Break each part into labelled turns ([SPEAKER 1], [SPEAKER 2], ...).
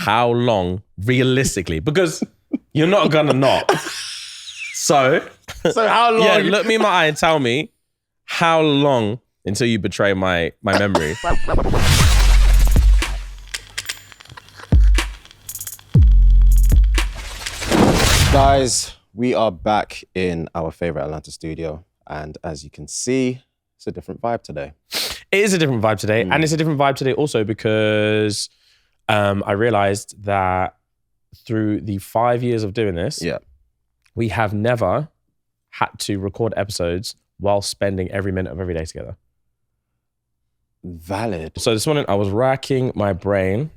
[SPEAKER 1] how long, realistically, because you're not gonna not. So
[SPEAKER 2] how long?
[SPEAKER 1] Yeah, look me in my eye and tell me how long until you betray my memory.
[SPEAKER 2] Guys, we are back in our favorite Atlanta studio. And as you can see, it's a different vibe today.
[SPEAKER 1] It is a different vibe today. And it's a different vibe today also because I realized that through the 5 years of doing this, we have never had to record episodes while spending every minute of every day together.
[SPEAKER 2] Valid.
[SPEAKER 1] So this morning I was racking my brain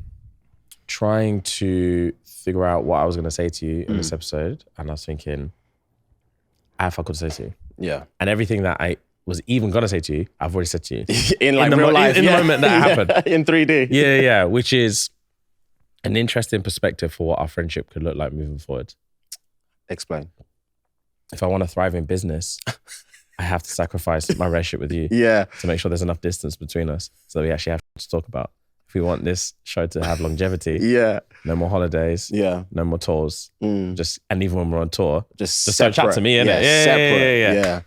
[SPEAKER 1] trying to figure out what I was going to say to you in this episode. And I was thinking, I have fuck all to say to you.
[SPEAKER 2] Yeah.
[SPEAKER 1] And everything that I was even going to say to you, I've already said to you.
[SPEAKER 2] in real life.
[SPEAKER 1] In the moment that happened.
[SPEAKER 2] In 3D.
[SPEAKER 1] Yeah. Which is an interesting perspective for what our friendship could look like moving forward. Explain. If I want to thrive in business, I have to sacrifice my relationship with you to make sure there's enough distance between us so that we actually have to talk about. If we want this show to have longevity, no more holidays, no more tours, and even when we're on tour, just don't chat to me, innit? Yeah.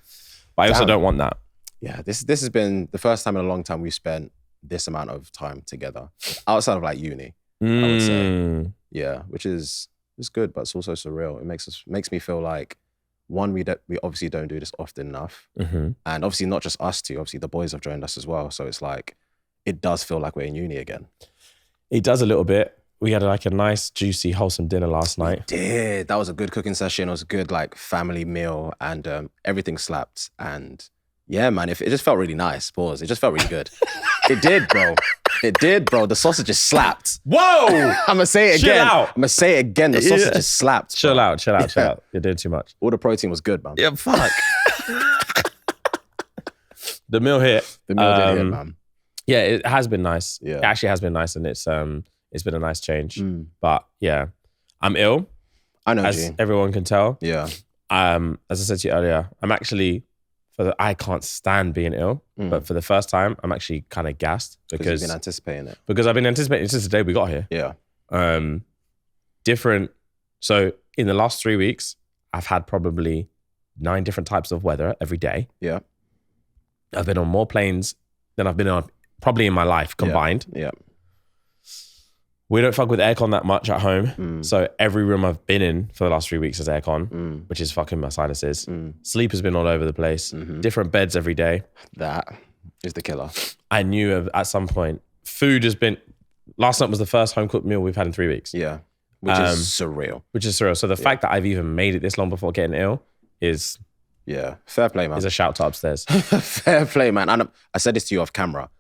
[SPEAKER 1] But I also don't want that.
[SPEAKER 2] Yeah, this has been the first time in a long time we've spent this amount of time together outside of like uni. I would say, which is good, but it's also surreal. It makes me feel like one, we obviously don't do this often enough, and obviously not just us two. Obviously the boys have joined us as well, so it's like. It does feel like we're in uni again.
[SPEAKER 1] It does a little bit. We had like a nice, juicy, wholesome dinner last night.
[SPEAKER 2] We did. That was a good cooking session. It was a good like family meal and everything slapped. And yeah, man, it just felt really nice. Pause. It just felt really good. It did, bro. It did, bro. The sausage just slapped.
[SPEAKER 1] Whoa!
[SPEAKER 2] I'm going to say it again. I'm going to say it again. The sausage just slapped.
[SPEAKER 1] Chill out. You're doing too much.
[SPEAKER 2] All the protein was good, man.
[SPEAKER 1] Yeah, fuck. The meal hit.
[SPEAKER 2] The meal did hit, man.
[SPEAKER 1] Yeah, it has been nice.
[SPEAKER 2] Yeah.
[SPEAKER 1] It actually has been nice, and it's been a nice change. But yeah, I'm ill.
[SPEAKER 2] I know,
[SPEAKER 1] as everyone can tell.
[SPEAKER 2] Yeah.
[SPEAKER 1] As I said to you earlier, I'm actually I can't stand being ill, but for the first time, I'm actually kind of gassed because
[SPEAKER 2] you've been anticipating it.
[SPEAKER 1] Because I've been anticipating it since the day we got here.
[SPEAKER 2] Yeah.
[SPEAKER 1] Different. So in the last 3 weeks, I've had probably 9 different types of weather every day.
[SPEAKER 2] Yeah.
[SPEAKER 1] I've been on more planes than I've been on probably in my life combined.
[SPEAKER 2] Yeah.
[SPEAKER 1] We don't fuck with aircon that much at home. So every room I've been in for the last 3 weeks has aircon, which is fucking my sinuses. Sleep has been all over the place. Different beds every day.
[SPEAKER 2] That is the killer.
[SPEAKER 1] I knew at some point, food has been, last night was the first home cooked meal we've had in 3 weeks.
[SPEAKER 2] Yeah. Which is surreal.
[SPEAKER 1] So the fact that I've even made it this long before getting ill is...
[SPEAKER 2] Yeah. Fair play, man.
[SPEAKER 1] Is a shout to upstairs.
[SPEAKER 2] Fair play, man. And I said this to you off camera.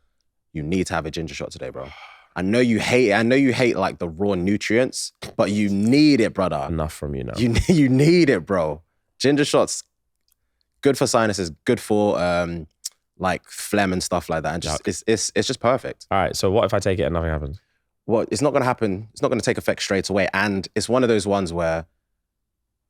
[SPEAKER 2] You need to have a ginger shot today, bro. I know you hate it. I know you hate like the raw nutrients, but you need it, brother.
[SPEAKER 1] Enough from you now.
[SPEAKER 2] You need it, bro. Ginger shots, good for sinuses, good for like phlegm and stuff like that. And just it's just perfect.
[SPEAKER 1] All right. So what if I take it and nothing happens?
[SPEAKER 2] Well, it's not going to happen. It's not going to take effect straight away. And it's one of those ones where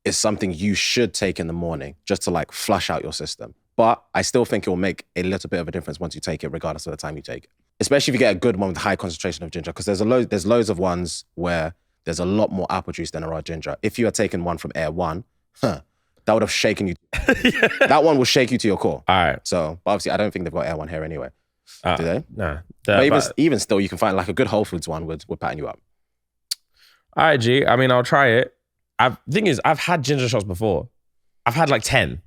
[SPEAKER 2] it's something you should take in the morning just to like flush out your system. But I still think it will make a little bit of a difference once you take it, regardless of the time you take it. Especially if you get a good one with high concentration of ginger, because there's loads of ones where there's a lot more apple juice than there are ginger. If you had taken one from Air One, that would have shaken you. That one will shake you to your core.
[SPEAKER 1] All right.
[SPEAKER 2] So obviously, I don't think they've got Air One here anyway. Do they?
[SPEAKER 1] Nah.
[SPEAKER 2] But even still, you can find like a good Whole Foods one would pattern you up.
[SPEAKER 1] All right, G. I mean, I'll try it. The thing is, I've had ginger shots before. I've had like 10.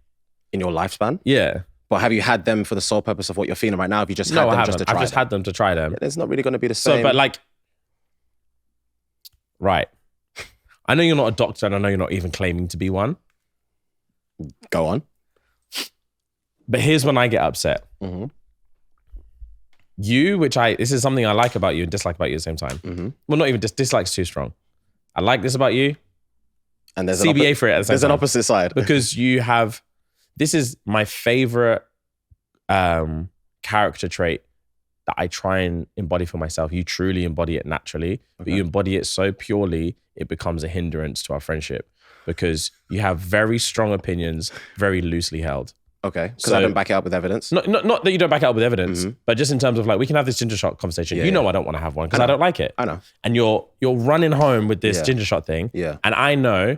[SPEAKER 2] In your lifespan?
[SPEAKER 1] Yeah.
[SPEAKER 2] But have you had them for the sole purpose of what you're feeling right now? Have you just had them just to try them?
[SPEAKER 1] I've just had them to try them.
[SPEAKER 2] Yeah, it's not really going to be the same.
[SPEAKER 1] So, but like, right. I know you're not a doctor and I know you're not even claiming to be one.
[SPEAKER 2] Go on.
[SPEAKER 1] But here's when I get upset. This is something I like about you and dislike about you at the same time. Well, not even dislike's too strong. I like this about you.
[SPEAKER 2] And there's
[SPEAKER 1] CBA for it at the same time.
[SPEAKER 2] There's an opposite side.
[SPEAKER 1] Because this is my favorite character trait that I try and embody for myself. You truly embody it naturally, but you embody it so purely, it becomes a hindrance to our friendship because you have very strong opinions, very loosely held.
[SPEAKER 2] Okay, because I don't back it up with evidence.
[SPEAKER 1] Not that you don't back it up with evidence, but just in terms of like, we can have this ginger shot conversation.
[SPEAKER 2] Yeah,
[SPEAKER 1] you know I don't want to have one because I don't like it.
[SPEAKER 2] I know.
[SPEAKER 1] And you're running home with this ginger shot thing.
[SPEAKER 2] Yeah.
[SPEAKER 1] And I know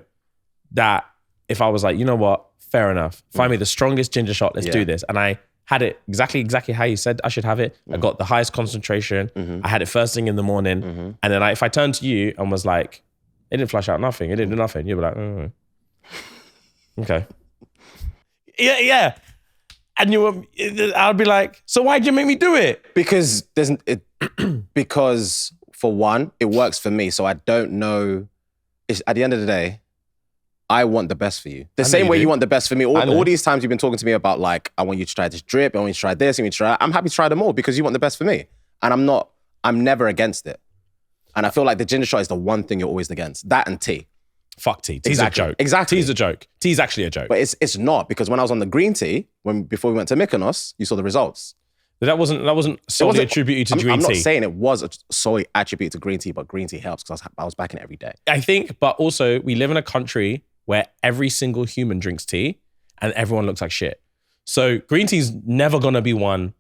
[SPEAKER 1] that if I was like, you know what, fair enough. Find me the strongest ginger shot, let's do this. And I had it exactly how you said I should have it. I got the highest concentration. I had it first thing in the morning. And then if I turned to you and was like, it didn't flush out nothing, it didn't do nothing, you'd be like, oh. Okay. Yeah. And I'd be like, so why'd you make me do it?
[SPEAKER 2] Because because for one, it works for me. So I don't know. At the end of the day, I want the best for you. The same way you want the best for me. All these times you've been talking to me about like, I want you to try this drip, I want you to try this, I want you to try that. I'm happy to try them all because you want the best for me. And I'm never against it. And I feel like the ginger shot is the one thing you're always against. That and tea.
[SPEAKER 1] Fuck tea. Tea's a joke.
[SPEAKER 2] Exactly.
[SPEAKER 1] Tea's a joke. Tea's actually a joke.
[SPEAKER 2] But it's not, because when I was on the green tea, before we went to Mykonos, you saw the results.
[SPEAKER 1] But that wasn't solely attributed to green tea.
[SPEAKER 2] I'm not saying it was solely attributed to green tea, but green tea helps because I was backing it every day.
[SPEAKER 1] I think, but also we live in a country where every single human drinks tea and everyone looks like shit. So green tea's never gonna be one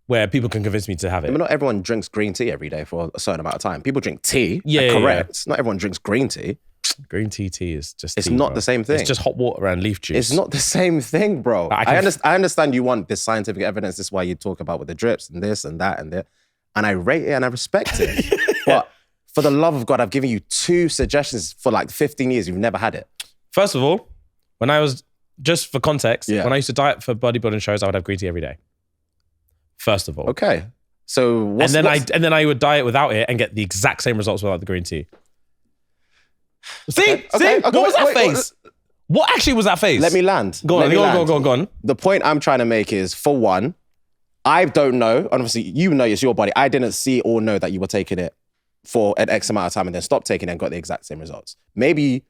[SPEAKER 1] where people can convince me to have it.
[SPEAKER 2] But not everyone drinks green tea every day for a certain amount of time. People drink tea, correct. Not everyone drinks green tea.
[SPEAKER 1] Green tea is just
[SPEAKER 2] It's
[SPEAKER 1] tea,
[SPEAKER 2] not
[SPEAKER 1] bro.
[SPEAKER 2] the same thing.
[SPEAKER 1] It's just hot water and leaf juice.
[SPEAKER 2] It's not the same thing, bro. I understand you want this scientific evidence. This is why you talk about with the drips and this and that and that. And I rate it and I respect it. But for the love of God, I've given you 2 suggestions for like 15 years. You've never had it.
[SPEAKER 1] First of all, when I was, just for context, when I used to diet for bodybuilding shows, I would have green tea every day. First of all.
[SPEAKER 2] Okay. So
[SPEAKER 1] and then I would diet without it and get the exact same results without the green tea. See? What was that face? What actually was that face?
[SPEAKER 2] Let me land.
[SPEAKER 1] Go on.
[SPEAKER 2] The point I'm trying to make is, for one, I don't know. Obviously, you know it's your body. I didn't see or know that you were taking it for an X amount of time and then stopped taking it and got the exact same results. Maybe,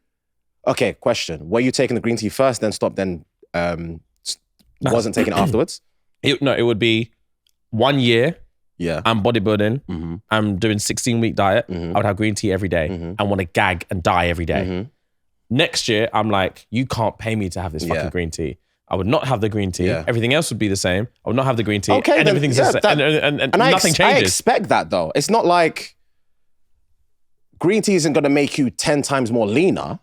[SPEAKER 2] okay, question. Were you taking the green tea first, then stopped, then wasn't taking it afterwards?
[SPEAKER 1] It would be 1 year.
[SPEAKER 2] Yeah.
[SPEAKER 1] I'm bodybuilding. I'm doing 16-week diet. I would have green tea every day. I want to gag and die every day. Next year, I'm like, you can't pay me to have this fucking green tea. I would not have the green tea. Everything else would be the same. I would not have the green tea.
[SPEAKER 2] Okay,
[SPEAKER 1] and everything's the same. And nothing changes.
[SPEAKER 2] I expect that though. It's not like green tea isn't going to make you 10 times more leaner.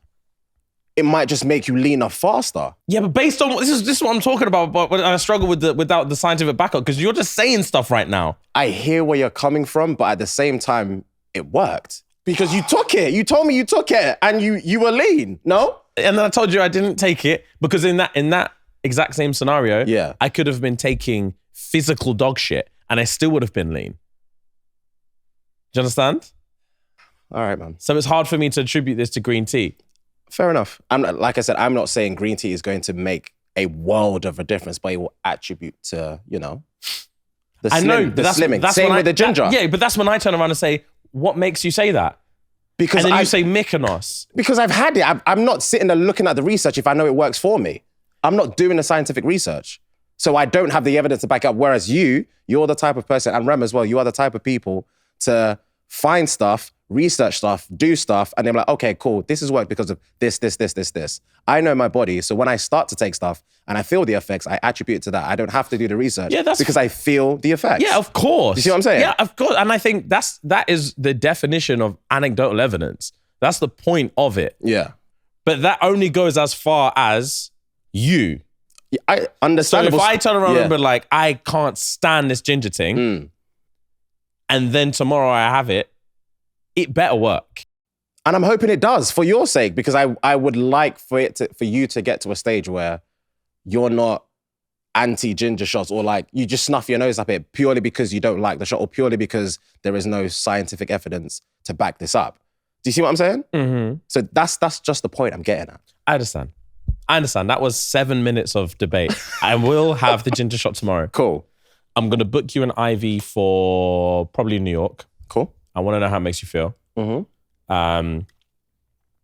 [SPEAKER 2] It might just make you leaner faster.
[SPEAKER 1] Yeah, but based on this is what I'm talking about. But I struggle without the scientific backup because you're just saying stuff right now.
[SPEAKER 2] I hear where you're coming from, but at the same time, it worked because you took it. You told me you took it, and you were lean. No,
[SPEAKER 1] and then I told you I didn't take it because in that exact same scenario, I could have been taking physical dog shit, and I still would have been lean. Do you understand?
[SPEAKER 2] All right, man.
[SPEAKER 1] So it's hard for me to attribute this to green tea.
[SPEAKER 2] Fair enough. Like I said, I'm not saying green tea is going to make a world of a difference, but it will attribute to, the slimming. Same with the ginger.
[SPEAKER 1] But that's when I turn around and say, what makes you say that?
[SPEAKER 2] Because
[SPEAKER 1] and then you say Mykonos.
[SPEAKER 2] Because I've had it. I'm not sitting there looking at the research if I know it works for me. I'm not doing the scientific research. So I don't have the evidence to back up. Whereas you're the type of person, and Rem as well, you are the type of people to find stuff, research stuff, do stuff, and they're like, okay, cool, this has worked because of this. I know my body, so when I start to take stuff and I feel the effects, I attribute it to that. I don't have to do the research because I feel the effects.
[SPEAKER 1] Yeah, of course.
[SPEAKER 2] You see what I'm saying?
[SPEAKER 1] Yeah, of course. And I think that is the definition of anecdotal evidence. That's the point of it.
[SPEAKER 2] Yeah.
[SPEAKER 1] But that only goes as far as you.
[SPEAKER 2] Yeah, I understand.
[SPEAKER 1] So if I turn around and be like, I can't stand this ginger thing, and then tomorrow I have it, it better work.
[SPEAKER 2] And I'm hoping it does for your sake, because I would like for you to get to a stage where you're not anti-ginger shots, or like you just snuff your nose up it purely because you don't like the shot, or purely because there is no scientific evidence to back this up. Do you see what I'm saying? Mm-hmm. So that's just the point I'm getting at.
[SPEAKER 1] I understand. That was 7 minutes of debate. I will have the ginger shot tomorrow.
[SPEAKER 2] Cool.
[SPEAKER 1] I'm going to book you an IV for probably New York.
[SPEAKER 2] Cool.
[SPEAKER 1] I want to know how it makes you feel. Mm-hmm.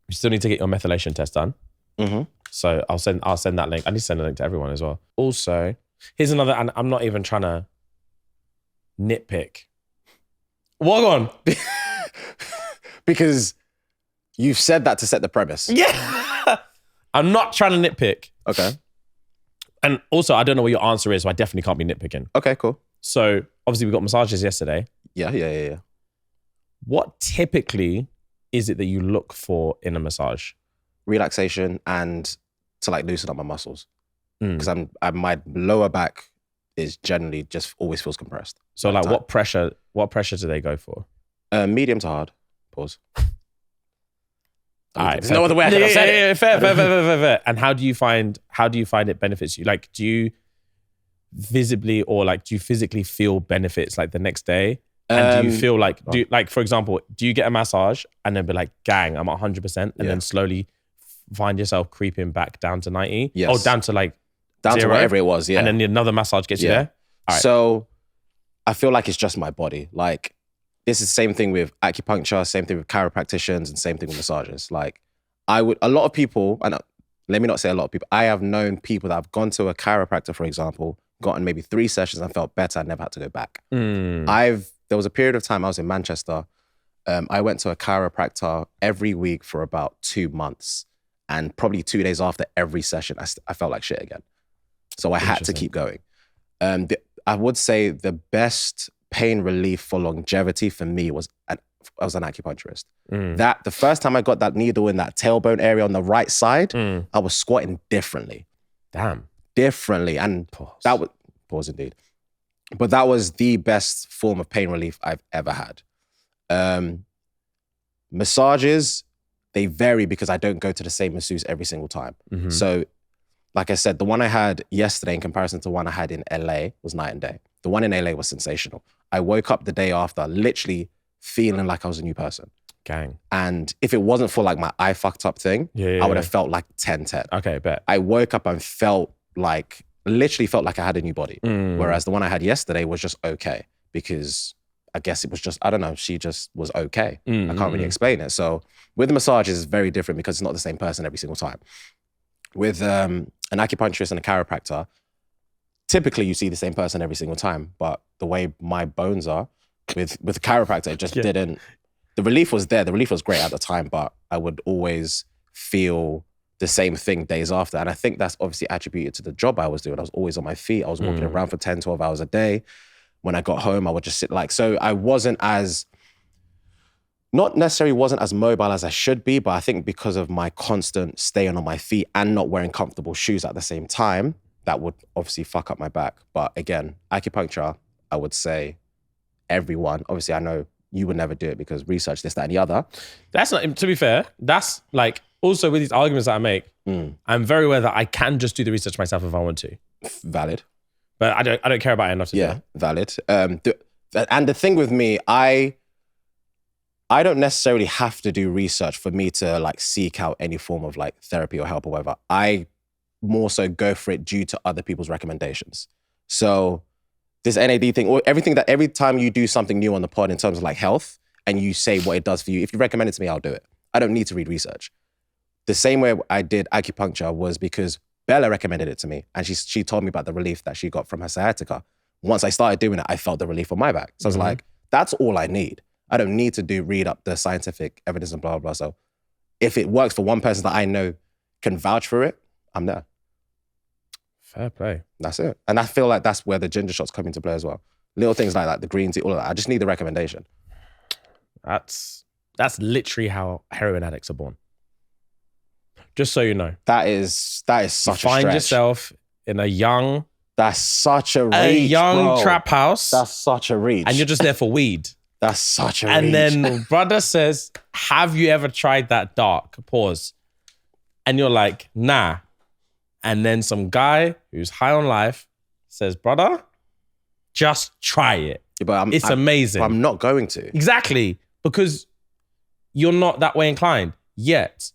[SPEAKER 1] You still need to get your methylation test done. Mm-hmm. So I'll send that link. I need to send a link to everyone as well. Also, here's another, and I'm not even trying to nitpick. Walk on.
[SPEAKER 2] Because you've said that to set the premise.
[SPEAKER 1] Yeah. I'm not trying to nitpick.
[SPEAKER 2] Okay.
[SPEAKER 1] And also, I don't know what your answer is, so I definitely can't be nitpicking.
[SPEAKER 2] Okay, cool.
[SPEAKER 1] So obviously we got massages yesterday.
[SPEAKER 2] Yeah.
[SPEAKER 1] What typically is it that you look for in a massage?
[SPEAKER 2] Relaxation and to like loosen up my muscles. Because my lower back is generally just always feels compressed.
[SPEAKER 1] So like what pressure do they go for?
[SPEAKER 2] Medium to hard. Pause.
[SPEAKER 1] All right,
[SPEAKER 2] there's no other way I could have said it.
[SPEAKER 1] Fair. And how do you find it benefits you? Like, do you visibly or like do you physically feel benefits like the next day? And do you feel like for example, do you get a massage and then be like, gang, I'm at 100%, and then slowly find yourself creeping back down to 90?
[SPEAKER 2] Yes.
[SPEAKER 1] Or down to 0,
[SPEAKER 2] to whatever it was, yeah.
[SPEAKER 1] And then another massage gets you there? All right.
[SPEAKER 2] So I feel like it's just my body. Like, this is the same thing with acupuncture, same thing with chiropracticians, and same thing with massages. Like, a lot of people, and let me not say a lot of people, I have known people that have gone to a chiropractor, for example, gotten maybe 3 sessions and felt better and never had to go back. There was a period of time I was in Manchester. I went to a chiropractor every week for about 2 months. And probably 2 days after every session, I felt like shit again. So I had to keep going. I would say the best pain relief for longevity for me was I was an acupuncturist. That the first time I got that needle in that tailbone area on the right side, I was squatting differently.
[SPEAKER 1] Damn.
[SPEAKER 2] Differently. And that was, pause indeed. But that was the best form of pain relief I've ever had. Massages, they vary because I don't go to the same masseuse every single time. So, like I said, the one I had yesterday in comparison to the one I had in LA was night and day. The one in LA was sensational. I woke up the day after literally feeling like I was a new person.
[SPEAKER 1] Gang.
[SPEAKER 2] And if it wasn't for like my eye fucked up thing, I would have felt like 10-10.
[SPEAKER 1] Okay, bet.
[SPEAKER 2] I woke up and literally felt like I had a new body. Whereas the one I had yesterday was just okay because I guess it was just, I don't know, she just was okay. I can't really explain it. So with the massages, it's very different because it's not the same person every single time. With an acupuncturist and a chiropractor, typically you see the same person every single time, but the way my bones are, with the chiropractor, it just didn't, the relief was there. The relief was great at the time, but I would always feel the same thing days after. And I think that's obviously attributed to the job I was doing. I was always on my feet. I was walking around for 10, 12 hours a day. When I got home, I would just sit so I wasn't not necessarily wasn't as mobile as I should be, but I think because of my constant staying on my feet and not wearing comfortable shoes at the same time, that would obviously fuck up my back. But again, acupuncture, I would say everyone, obviously I know you would never do it because research this, that, and the other. That's
[SPEAKER 1] not, to be fair, that's like, also with these arguments that I make, I'm very aware that I can just do the research myself if I want to.
[SPEAKER 2] Valid.
[SPEAKER 1] But I don't care about it enough to do it.
[SPEAKER 2] Valid. And the thing with me, I don't necessarily have to do research for me to like seek out any form of like therapy or help or whatever. I more so go for it due to other people's recommendations. So this NAD thing, or every time you do something new on the pod in terms of like health and you say what it does for you, if you recommend it to me, I'll do it. I don't need to read research. The same way I did acupuncture was because Bella recommended it to me and she told me about the relief that she got from her sciatica. Once I started doing it, I felt the relief on my back. So I was like, that's all I need. I don't need to read up the scientific evidence and blah, blah, blah. So if it works for one person that I know can vouch for it, I'm there.
[SPEAKER 1] Fair play.
[SPEAKER 2] That's it. And I feel like that's where the ginger shots come into play as well. Little things like that, the green tea, all of that. I just need the recommendation.
[SPEAKER 1] That's literally how heroin addicts are born. Just so you know.
[SPEAKER 2] That is such a stretch.
[SPEAKER 1] Find yourself in a young...
[SPEAKER 2] That's such a reach, bro.
[SPEAKER 1] Trap house.
[SPEAKER 2] That's such a reach.
[SPEAKER 1] And you're just there for weed.
[SPEAKER 2] That's such a reach.
[SPEAKER 1] And then brother says, have you ever tried that dark? Pause. And you're like, nah. And then some guy who's high on life says, brother, just try it. Yeah, but it's amazing.
[SPEAKER 2] But I'm not going to.
[SPEAKER 1] Exactly. Because you're not that way inclined yet.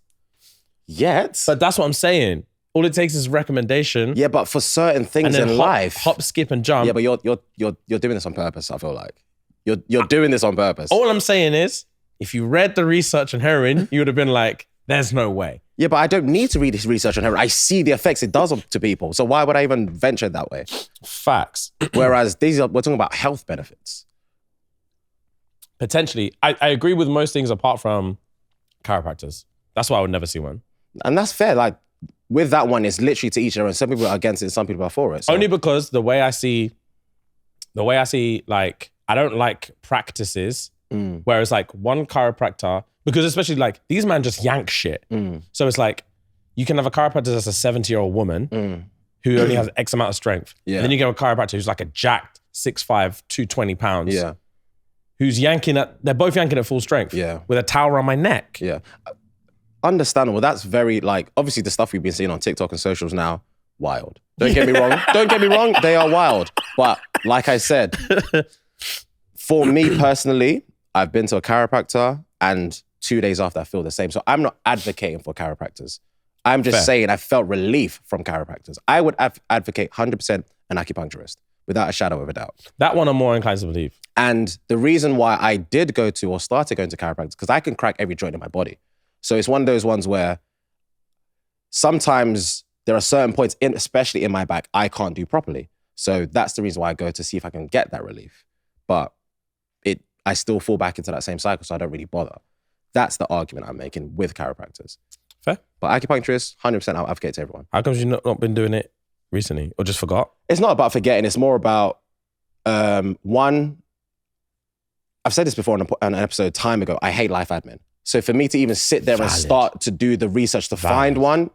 [SPEAKER 1] But that's what I'm saying. All it takes is recommendation.
[SPEAKER 2] Yeah, but for certain things in life.
[SPEAKER 1] Hop, skip, and jump.
[SPEAKER 2] Yeah, but you're doing this on purpose, I feel like. You're doing this on purpose.
[SPEAKER 1] All I'm saying is, if you read the research on heroin, you would have been like, there's no way.
[SPEAKER 2] Yeah, but I don't need to read this research on heroin. I see the effects it does to people. So why would I even venture that way?
[SPEAKER 1] Facts.
[SPEAKER 2] Whereas we're talking about health benefits.
[SPEAKER 1] Potentially. I agree with most things apart from chiropractors. That's why I would never see one.
[SPEAKER 2] And that's fair. Like, with that one, it's literally to each their own. Some people are against it, and some people are for it. So.
[SPEAKER 1] Only because the way I see, like, I don't like practices where it's like one chiropractor, because especially like these men just yank shit. So it's like, you can have a chiropractor that's a 70-year-old woman who only has X amount of strength. Yeah. And then you get a chiropractor who's like a jacked 6'5", 220 pounds.
[SPEAKER 2] Yeah.
[SPEAKER 1] They're both yanking at full strength.
[SPEAKER 2] Yeah.
[SPEAKER 1] With a towel around my neck.
[SPEAKER 2] Yeah. Understandable. That's very like, obviously the stuff we've been seeing on TikTok and socials now, wild. Don't get me wrong. They are wild. But like I said, for me personally, I've been to a chiropractor and 2 days after I feel the same. So I'm not advocating for chiropractors. I'm just saying I felt relief from chiropractors. I would advocate 100% an acupuncturist without a shadow of a doubt.
[SPEAKER 1] That one I'm more inclined to believe.
[SPEAKER 2] And the reason why I did go to or started going to chiropractors, because I can crack every joint in my body. So it's one of those ones where sometimes there are certain points, especially in my back, I can't do properly. So that's the reason why I go to see if I can get that relief. But I still fall back into that same cycle, so I don't really bother. That's the argument I'm making with chiropractors.
[SPEAKER 1] Fair.
[SPEAKER 2] But acupuncturists, 100% I'll advocate to everyone.
[SPEAKER 1] How come you've not been doing it recently or just forgot?
[SPEAKER 2] It's not about forgetting. It's more about, one, I've said this before on an episode time ago, I hate life admin. So for me to even sit there and start to do the research to find one,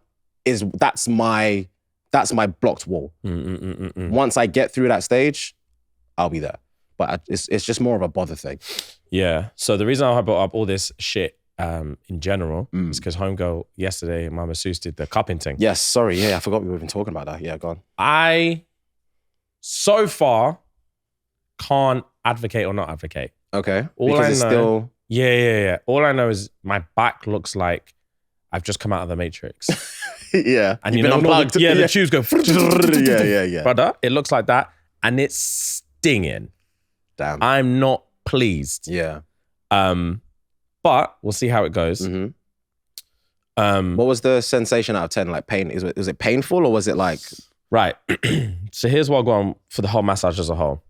[SPEAKER 2] that's my blocked wall. Once I get through that stage, I'll be there. But it's just more of a bother thing. Yeah.
[SPEAKER 1] So the reason I brought up all this shit in general is because homegirl yesterday, my masseuse did the cupping thing.
[SPEAKER 2] Yes, sorry. Yeah, I forgot we were even talking about that. Yeah, go on.
[SPEAKER 1] I, so far, can't advocate or not advocate.
[SPEAKER 2] Okay.
[SPEAKER 1] All
[SPEAKER 2] because
[SPEAKER 1] I
[SPEAKER 2] it's
[SPEAKER 1] know,
[SPEAKER 2] still...
[SPEAKER 1] Yeah. All I know is my back looks like I've just come out of the Matrix.
[SPEAKER 2] Yeah.
[SPEAKER 1] And you've been unplugged. The tubes go...
[SPEAKER 2] yeah.
[SPEAKER 1] Brother, it looks like that. And it's stinging.
[SPEAKER 2] Damn.
[SPEAKER 1] I'm not pleased.
[SPEAKER 2] Yeah.
[SPEAKER 1] But we'll see how it goes.
[SPEAKER 2] What was the sensation out of 10? Like pain? Was it painful or was it like...
[SPEAKER 1] Right. So here's what I'll go on for the whole massage as a whole.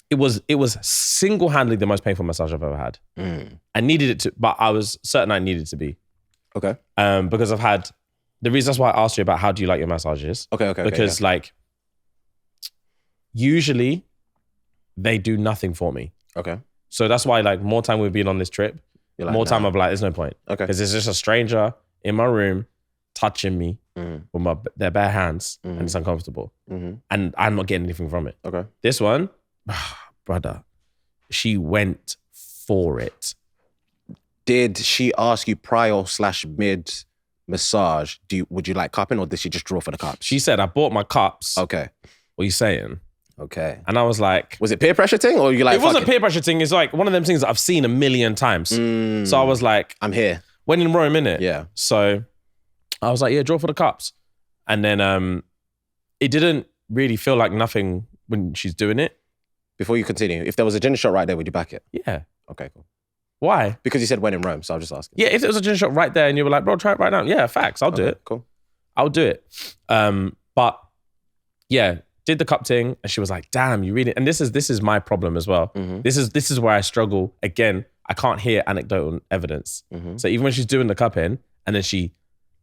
[SPEAKER 1] It was single-handedly the most painful massage I've ever had. I needed it to, but I was certain I needed to be.
[SPEAKER 2] Okay.
[SPEAKER 1] Because I've had, the reason that's why I asked you about how do you like your massages.
[SPEAKER 2] Okay.
[SPEAKER 1] Because like, usually they do nothing for me.
[SPEAKER 2] Okay.
[SPEAKER 1] So that's why like more time we've been on this trip,
[SPEAKER 2] You're like,
[SPEAKER 1] more time I'm like, there's no point.
[SPEAKER 2] Okay.
[SPEAKER 1] Because it's just a stranger in my room touching me with their bare hands and it's uncomfortable. And I'm not getting anything from it.
[SPEAKER 2] Okay.
[SPEAKER 1] This one, brother, she went for it.
[SPEAKER 2] Did she ask you prior/mid massage, would you like cupping or did she just draw for the cups?
[SPEAKER 1] She said, I bought my cups.
[SPEAKER 2] Okay.
[SPEAKER 1] What are you saying?
[SPEAKER 2] Okay.
[SPEAKER 1] And I was like...
[SPEAKER 2] Was it peer pressure thing or you like...
[SPEAKER 1] It wasn't peer pressure thing. It's like one of them things that I've seen a million times. So I was like...
[SPEAKER 2] I'm here.
[SPEAKER 1] When in Rome, innit?
[SPEAKER 2] Yeah.
[SPEAKER 1] So I was like, yeah, draw for the cups. And then it didn't really feel like nothing when she's doing it.
[SPEAKER 2] Before you continue, if there was a ginger shot right there, would you back it?
[SPEAKER 1] Yeah.
[SPEAKER 2] Okay, cool.
[SPEAKER 1] Why?
[SPEAKER 2] Because you said when in Rome, so I was just asking.
[SPEAKER 1] Yeah, if there was a ginger shot right there and you were like, bro, try it right now. Yeah, facts. I'll do it.
[SPEAKER 2] Cool.
[SPEAKER 1] I'll do it. But yeah, did the cup thing and she was like, damn, you really... And this is my problem as well. This is where I struggle. Again, I can't hear anecdotal evidence. So even when she's doing the cupping and then she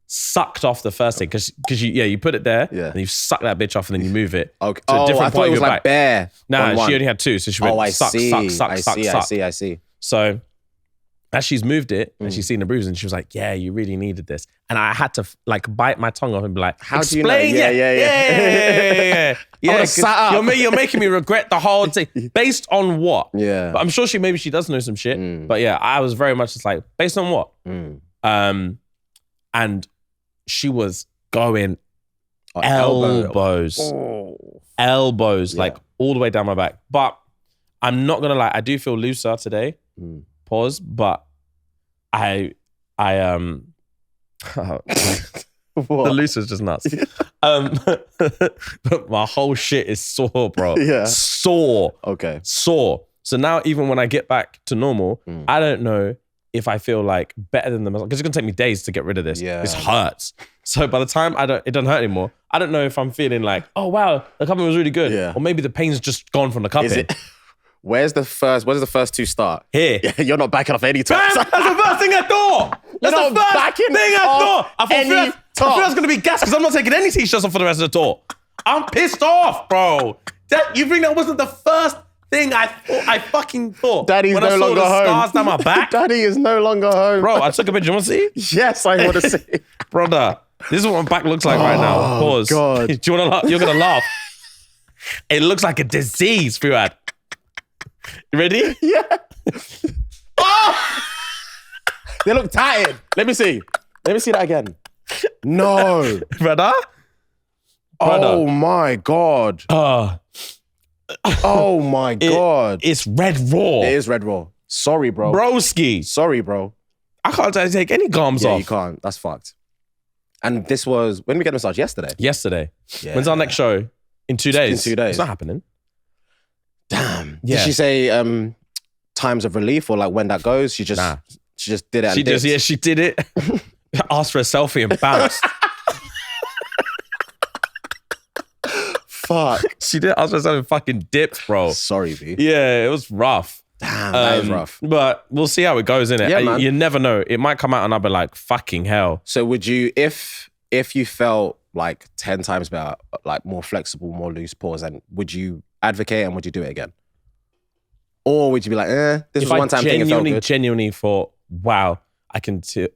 [SPEAKER 1] sucked off the first thing, because you put it there and you suck that bitch off and then you move it
[SPEAKER 2] to
[SPEAKER 1] a different
[SPEAKER 2] I thought it was like bare.
[SPEAKER 1] Nah, she only had two. So she went suck.
[SPEAKER 2] I see.
[SPEAKER 1] So as she's moved it and she's seen the bruise and she was like, yeah, you really needed this. And I had to like bite my tongue off and be like,
[SPEAKER 2] how do you know? Yeah.
[SPEAKER 1] You're making me regret the whole thing. Based on what?
[SPEAKER 2] Yeah.
[SPEAKER 1] But I'm sure maybe she does know some shit. But yeah, I was very much just like, based on what? And she was going elbows, like all the way down my back. But I'm not gonna lie, I do feel looser today. Pause, but the looser's just nuts. But my whole shit is sore, bro.
[SPEAKER 2] Yeah.
[SPEAKER 1] Sore.
[SPEAKER 2] Okay.
[SPEAKER 1] Sore. So now even when I get back to normal, I don't know if I feel like better than the massage, because it's gonna take me days to get rid of this.
[SPEAKER 2] Yeah.
[SPEAKER 1] This hurts. So by the time it doesn't hurt anymore, I don't know if I'm feeling like, oh wow, the cupping was really good.
[SPEAKER 2] Yeah.
[SPEAKER 1] Or maybe the pain's just gone from the cupping.
[SPEAKER 2] Where does the first two start?
[SPEAKER 1] Here.
[SPEAKER 2] You're not backing off any time.
[SPEAKER 1] That's the first thing I thought. That's the first thing I thought. I
[SPEAKER 2] top.
[SPEAKER 1] I feel it's going to be gas because I'm not taking any t-shirts off for the rest of the tour. I'm pissed off, bro. You think that wasn't the first thing I fucking thought.
[SPEAKER 2] Daddy's
[SPEAKER 1] when
[SPEAKER 2] no
[SPEAKER 1] I saw
[SPEAKER 2] longer
[SPEAKER 1] the
[SPEAKER 2] home.
[SPEAKER 1] Scars down my back.
[SPEAKER 2] Daddy is no longer home.
[SPEAKER 1] Bro, I took a picture. You want to see?
[SPEAKER 2] Yes, I want to see.
[SPEAKER 1] Brother, this is what my back looks like right now. Pause.
[SPEAKER 2] God.
[SPEAKER 1] Do you want to laugh? You're going to laugh. It looks like a disease, Fuhad. You ready?
[SPEAKER 2] Yeah. Oh! They look tired. Let me see. Let me see that again. No.
[SPEAKER 1] Brother?
[SPEAKER 2] Oh my God. Oh my God.
[SPEAKER 1] It's red raw.
[SPEAKER 2] It is red raw. Sorry, bro.
[SPEAKER 1] Broski.
[SPEAKER 2] Sorry, bro.
[SPEAKER 1] I can't take any gums
[SPEAKER 2] Yeah,
[SPEAKER 1] off.
[SPEAKER 2] you can't. That's fucked. And this was, when did we get a massage? Yesterday?
[SPEAKER 1] Yesterday.
[SPEAKER 2] Yeah.
[SPEAKER 1] When's our next show? In 2 days.
[SPEAKER 2] In 2 days.
[SPEAKER 1] It's not happening.
[SPEAKER 2] Damn.
[SPEAKER 1] Yeah.
[SPEAKER 2] Did she say times of relief or like when that goes? She just did it.
[SPEAKER 1] She did it. Asked for a selfie and bounced.
[SPEAKER 2] Fuck.
[SPEAKER 1] She did ask for a selfie and fucking dipped, bro.
[SPEAKER 2] Sorry, B.
[SPEAKER 1] Yeah, it was rough.
[SPEAKER 2] Damn, that is rough.
[SPEAKER 1] But we'll see how it goes, innit?
[SPEAKER 2] Yeah, man.
[SPEAKER 1] You never know. It might come out and I'll be like, fucking hell.
[SPEAKER 2] So would you, if you felt like 10 times better, like more flexible, more loose pause, and would you advocate and would you do it again? Or would you be like, this was one time thing, it felt good?
[SPEAKER 1] Genuinely thought, wow, I can see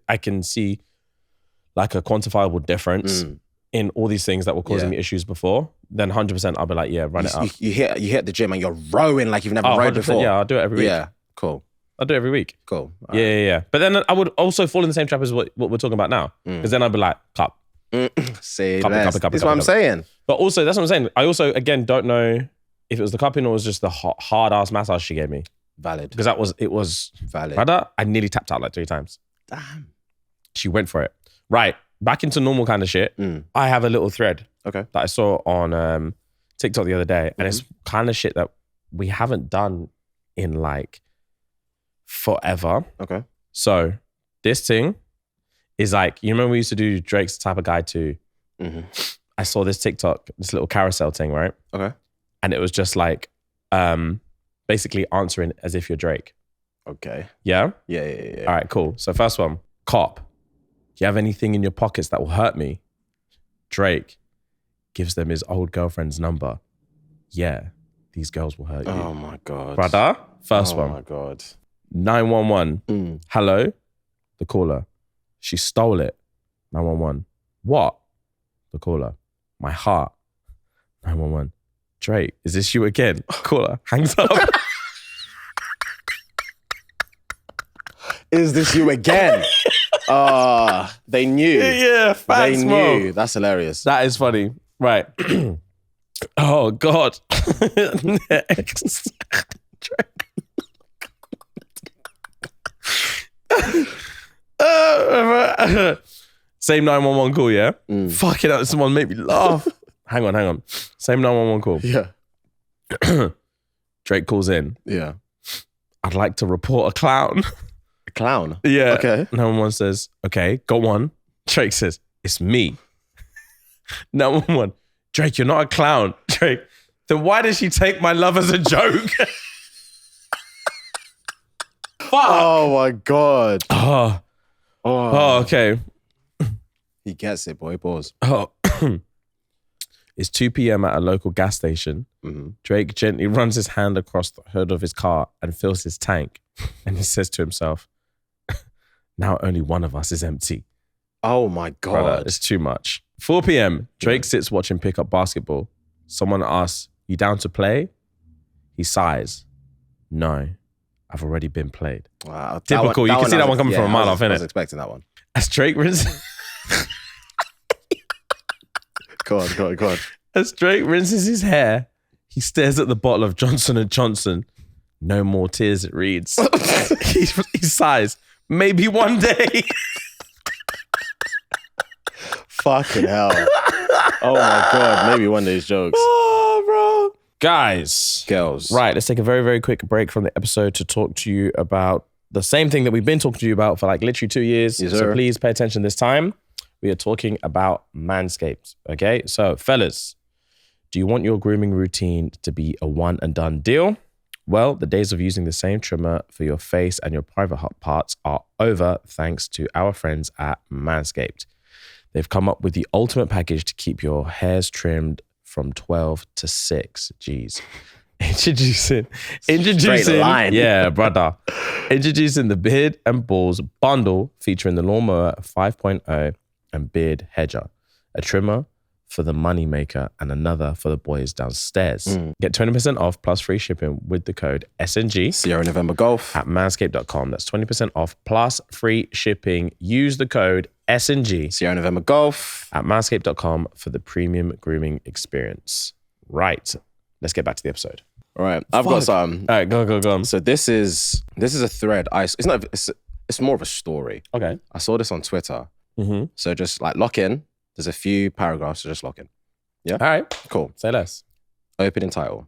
[SPEAKER 1] like a quantifiable difference in all these things that were causing me issues before, then 100% I'll be like, yeah, run it up.
[SPEAKER 2] You hit the gym and you're rowing like you've never rowed before.
[SPEAKER 1] Yeah, I'll do it every week.
[SPEAKER 2] Yeah, cool.
[SPEAKER 1] I'll do it every week.
[SPEAKER 2] Cool. All
[SPEAKER 1] Yeah. But then I would also fall in the same trap as what we're talking about now. Because then I'd be like, cup.
[SPEAKER 2] Say
[SPEAKER 1] Cup.
[SPEAKER 2] That's what I'm saying.
[SPEAKER 1] But also, that's what I'm saying. I also, again, don't know if it was the cupping or it was just the hard-ass massage she gave me.
[SPEAKER 2] Valid.
[SPEAKER 1] Because it was
[SPEAKER 2] valid.
[SPEAKER 1] Brother, I nearly tapped out like 3 times.
[SPEAKER 2] Damn.
[SPEAKER 1] She went for it. Right. Back into normal kind of shit. I have a little thread that I saw on TikTok the other day. And it's kind of shit that we haven't done in like forever.
[SPEAKER 2] Okay.
[SPEAKER 1] So this thing is like, you remember we used to do Drake's Type of Guide to? I saw this TikTok, this little carousel thing, right?
[SPEAKER 2] Okay.
[SPEAKER 1] And it was just like basically answering as if you're Drake.
[SPEAKER 2] Okay.
[SPEAKER 1] Yeah?
[SPEAKER 2] Yeah.
[SPEAKER 1] All right, cool. So first one, cop. Do you have anything in your pockets that will hurt me? Drake gives them his old girlfriend's number. Yeah, these girls will hurt you.
[SPEAKER 2] Oh my God.
[SPEAKER 1] Brother, first one.
[SPEAKER 2] Oh my God.
[SPEAKER 1] 911. Hello? The caller. She stole it. 911. What? The caller. My heart. 911. Drake, is this you again? Caller. Hangs up.
[SPEAKER 2] Is this you again? They knew.
[SPEAKER 1] Yeah, facts,
[SPEAKER 2] They
[SPEAKER 1] bro.
[SPEAKER 2] knew. That's hilarious.
[SPEAKER 1] That is funny. Right. Oh, God. Next. Same 911 call, yeah? Fucking hell, someone make me laugh. Hang on. Same 911 call.
[SPEAKER 2] Yeah.
[SPEAKER 1] Drake calls in.
[SPEAKER 2] Yeah.
[SPEAKER 1] I'd like to report a clown.
[SPEAKER 2] A clown?
[SPEAKER 1] Yeah.
[SPEAKER 2] Okay.
[SPEAKER 1] 911 says, okay, go on. Drake says, it's me. 911, Drake, you're not a clown. Drake, then why did she take my love as a joke? Fuck.
[SPEAKER 2] Oh my God.
[SPEAKER 1] Oh, okay.
[SPEAKER 2] He gets it, boy. Pause.
[SPEAKER 1] Oh. It's 2 p.m. at a local gas station. Drake gently runs his hand across the hood of his car and fills his tank. And he says to himself, now only one of us is empty.
[SPEAKER 2] Oh my God.
[SPEAKER 1] Brother, it's too much. 4 p.m. Drake sits watching pickup basketball. Someone asks, you down to play? He sighs. No, I've already been played.
[SPEAKER 2] Wow.
[SPEAKER 1] Typical. You can see that one coming from a mile off, innit?
[SPEAKER 2] I was expecting that one.
[SPEAKER 1] As Drake rinses...
[SPEAKER 2] Go on.
[SPEAKER 1] As Drake rinses his hair, he stares at the bottle of Johnson & Johnson. No more tears, it reads. he sighs. Maybe one day.
[SPEAKER 2] Fucking hell. Oh my God. Maybe one of these jokes.
[SPEAKER 1] Oh, bro. Guys.
[SPEAKER 2] Girls.
[SPEAKER 1] Right, let's take a very, very quick break from the episode to talk to you about the same thing that we've been talking to you about for like literally 2 years.
[SPEAKER 2] Yes,
[SPEAKER 1] so
[SPEAKER 2] sir.
[SPEAKER 1] please pay attention this time. We are talking about Manscaped, okay? So fellas, do you want your grooming routine to be a one and done deal? Well, the days of using the same trimmer for your face and your private parts are over thanks to our friends at Manscaped. They've come up with the ultimate package to keep your hairs trimmed from 12 to 6 G's. Introducing,
[SPEAKER 2] line.
[SPEAKER 1] yeah, brother. Introducing the Beard and Balls bundle featuring the Lawnmower 5.0 and Beard Hedger, a trimmer for the money maker and another for the boys downstairs. Get 20% off plus free shipping with the code SNG.
[SPEAKER 2] Sierra November Golf.
[SPEAKER 1] At manscaped.com. That's 20% off plus free shipping. Use the code SNG.
[SPEAKER 2] Sierra November Golf.
[SPEAKER 1] At manscaped.com for the premium grooming experience. Right. Let's get back to the episode.
[SPEAKER 2] All right. I've got some.
[SPEAKER 1] All right, go.
[SPEAKER 2] So this is a thread. It's more of a story.
[SPEAKER 1] Okay.
[SPEAKER 2] I saw this on Twitter. So just like lock in. There's a few paragraphs, so just lock in. Yeah?
[SPEAKER 1] All right.
[SPEAKER 2] Cool.
[SPEAKER 1] Say less.
[SPEAKER 2] Opening title.